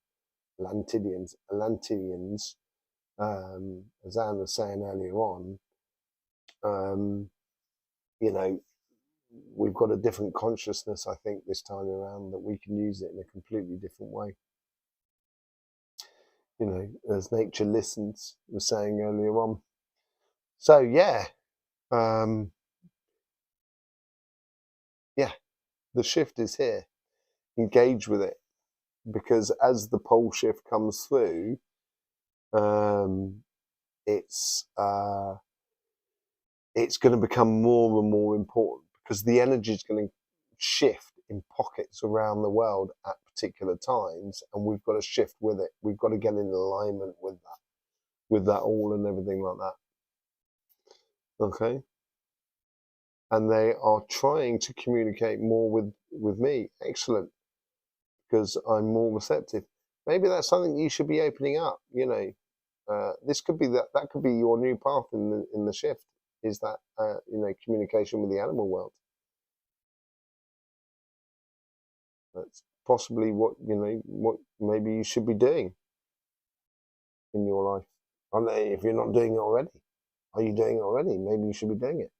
as Anne was saying earlier on, um, you know, we've got a different consciousness, I think, this time around, that we can use it in a completely different way. As nature listens, was saying earlier on. So yeah, um, yeah, the shift is here. Engage with it, because as the pole shift comes through, it's it's going to become more and more important, because the energy is going to shift in pockets around the world at particular times, and we've got to shift with it. We've got to get in alignment with that all and everything like that. Okay. And they are trying to communicate more with me. Excellent, because I'm more receptive. Maybe that's something you should be opening up. This could be that could be your new path in the shift. Is that communication with the animal world? That's possibly what maybe you should be doing in your life. If you're not doing it already, are you doing it already? Maybe you should be doing it.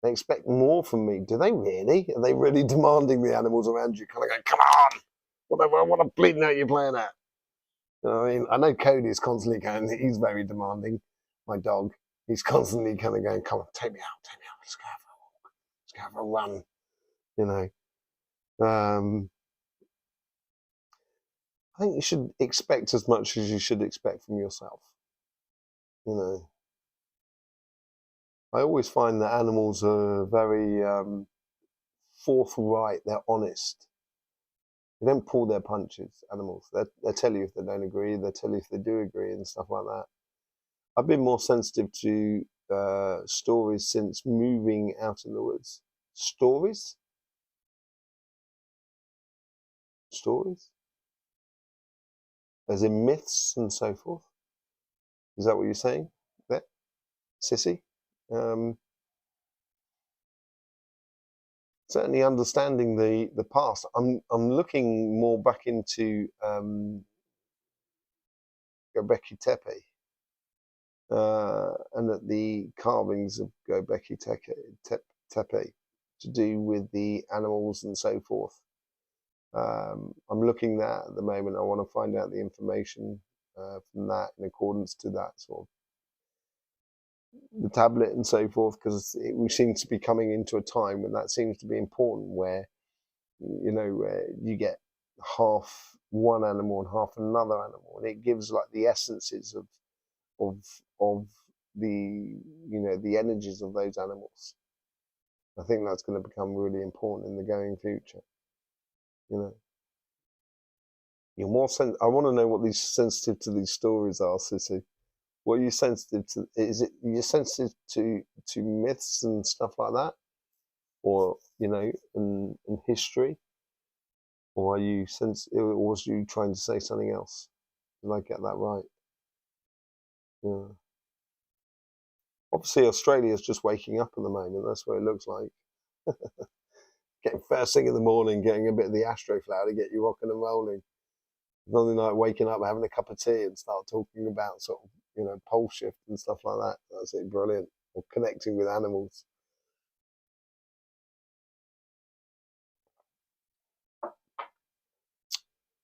They expect more from me. Do they really? Are they really demanding the animals around you? Kind of going, come on, what a bleeding out you're playing at. I mean, I know Cody is constantly going. He's very demanding. My dog. He's constantly kind of going, come on, take me out. Let's go have a walk. Let's go have a run. I think you should expect as much as you should expect from yourself. I always find that animals are very forthright. They're honest. They don't pull their punches. Animals. They tell you if they don't agree. They tell you if they do agree and stuff like that. I've been more sensitive to stories since moving out in the woods. Stories? As in myths and so forth? Is that what you're saying? That, Sissy? Certainly understanding the past. I'm looking more back into Göbekli Tepe, and at the carvings of Göbekli Tepe to do with the animals and so forth. I'm looking at the moment. I want to find out the information from that in accordance to that sort of the tablet and so forth, because we seem to be coming into a time when that seems to be important, where where you get half one animal and half another animal, and it gives like the essences of the the energies of those animals. I think that's going to become really important in the going future. You're more I want to know what these sensitive to these stories are, Cissy. What are you sensitive to? Is it you're sensitive to myths and stuff like that, or in history, or are you or was you trying to say something else? Did I get that right? Yeah. Obviously, Australia's just waking up at the moment. That's what it looks like. Getting first thing in the morning, getting a bit of the Astroflower to get you rocking and rolling. Nothing like waking up, having a cup of tea and start talking about sort of, pole shift and stuff like that. That's it, brilliant. Or connecting with animals.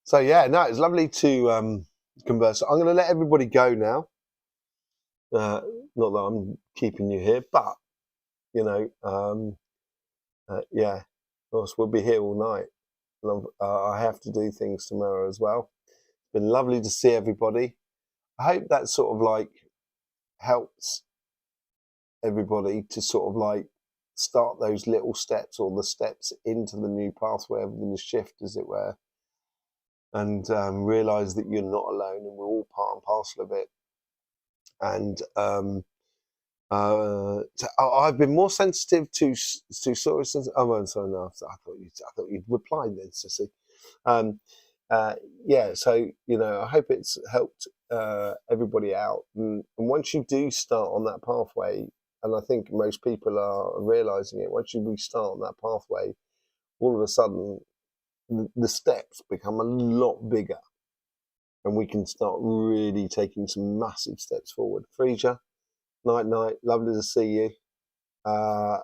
So yeah, no, it's lovely to converse. I'm going to let everybody go now. Not that I'm keeping you here, but yeah, of course we'll be here all night. I have to do things tomorrow as well. It's been lovely to see everybody. I hope that sort of like helps everybody to sort of like start those little steps or the steps into the new pathway of the shift, as it were, and realize that you're not alone and we're all part and parcel of it. And I've been more sensitive to sort of. Oh, I'm sorry, no, I thought you'd replied then, Sissy. Yeah, so I hope it's helped everybody out. And once you do start on that pathway, and I think most people are realizing it, once you restart on that pathway, all of a sudden the steps become a lot bigger, and we can start really taking some massive steps forward. Frisia, night, lovely to see you. I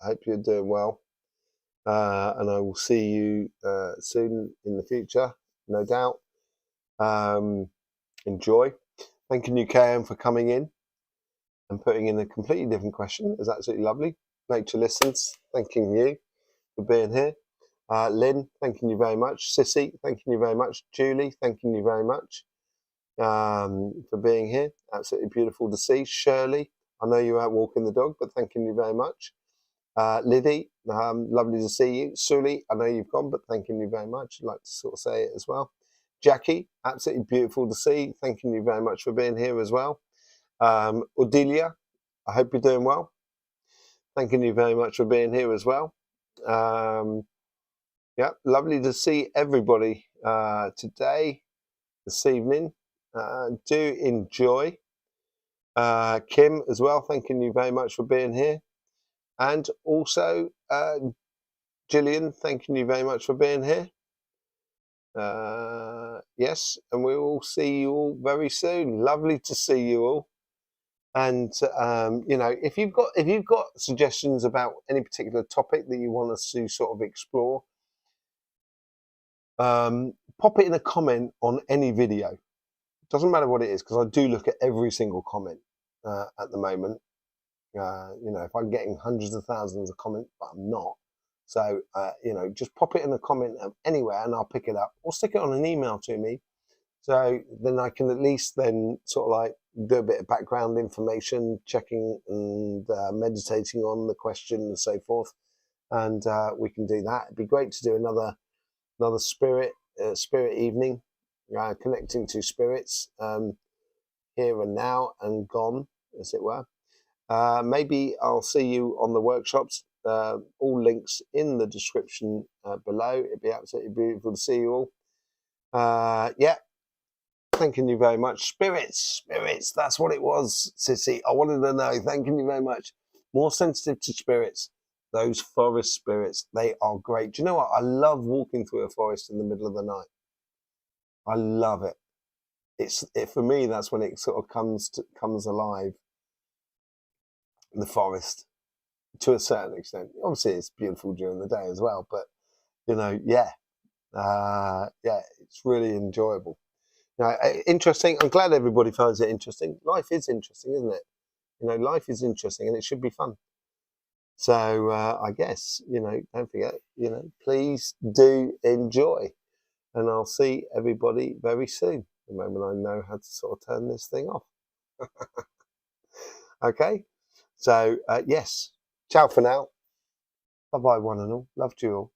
hope you're doing well, and I will see you soon in the future, no doubt. Enjoy. Thanking you, KM, for coming in and putting in a completely different question. It's absolutely lovely. Nature Listens, thanking you for being here. Lynn, thanking you very much. Sissy, thanking you very much. Julie, thanking you very much for being here. Absolutely beautiful to see. Shirley, I know you're out walking the dog, but thanking you very much. Liddy, lovely to see you. Suli, I know you've gone, but thanking you very much. I'd like to sort of say it as well. Jackie, absolutely beautiful to see. Thanking you very much for being here as well. Odelia, I hope you're doing well. Thanking you very much for being here as well. Yeah, lovely to see everybody today, this evening. Do enjoy. Kim as well, thanking you very much for being here. And also, Gillian, thanking you very much for being here. Yes, and we will see you all very soon. Lovely to see you all. And if you've got suggestions about any particular topic that you want us to sort of explore, pop it in a comment on any video. Doesn't matter what it is, because I do look at every single comment at the moment. If I'm getting hundreds of thousands of comments, but I'm not. So, just pop it in a comment anywhere and I'll pick it up, or stick it on an email to me. So then I can at least then sort of like do a bit of background information, checking and meditating on the question and so forth. And we can do that. It'd be great to do another spirit evening, connecting to spirits here and now and gone, as it were. Maybe I'll see you on the workshops. All links in the description below. It'd be absolutely beautiful to see you all. Yeah, thanking you very much. Spirits, that's what it was, Sissy. I wanted to know. Thanking you very much. More sensitive to spirits. Those forest spirits, they are great. Do you know what? I love walking through a forest in the middle of the night. I love it. For me, that's when it sort of comes alive. The forest, to a certain extent. Obviously, it's beautiful during the day as well, but yeah, it's really enjoyable. Interesting. I'm glad everybody finds it interesting. Life is interesting, isn't it? Life is interesting, and it should be fun. So I guess don't forget. Please do enjoy, and I'll see everybody very soon. The moment I know how to sort of turn this thing off. Okay. So, yes, ciao for now. Bye-bye, one and all. Love to you all.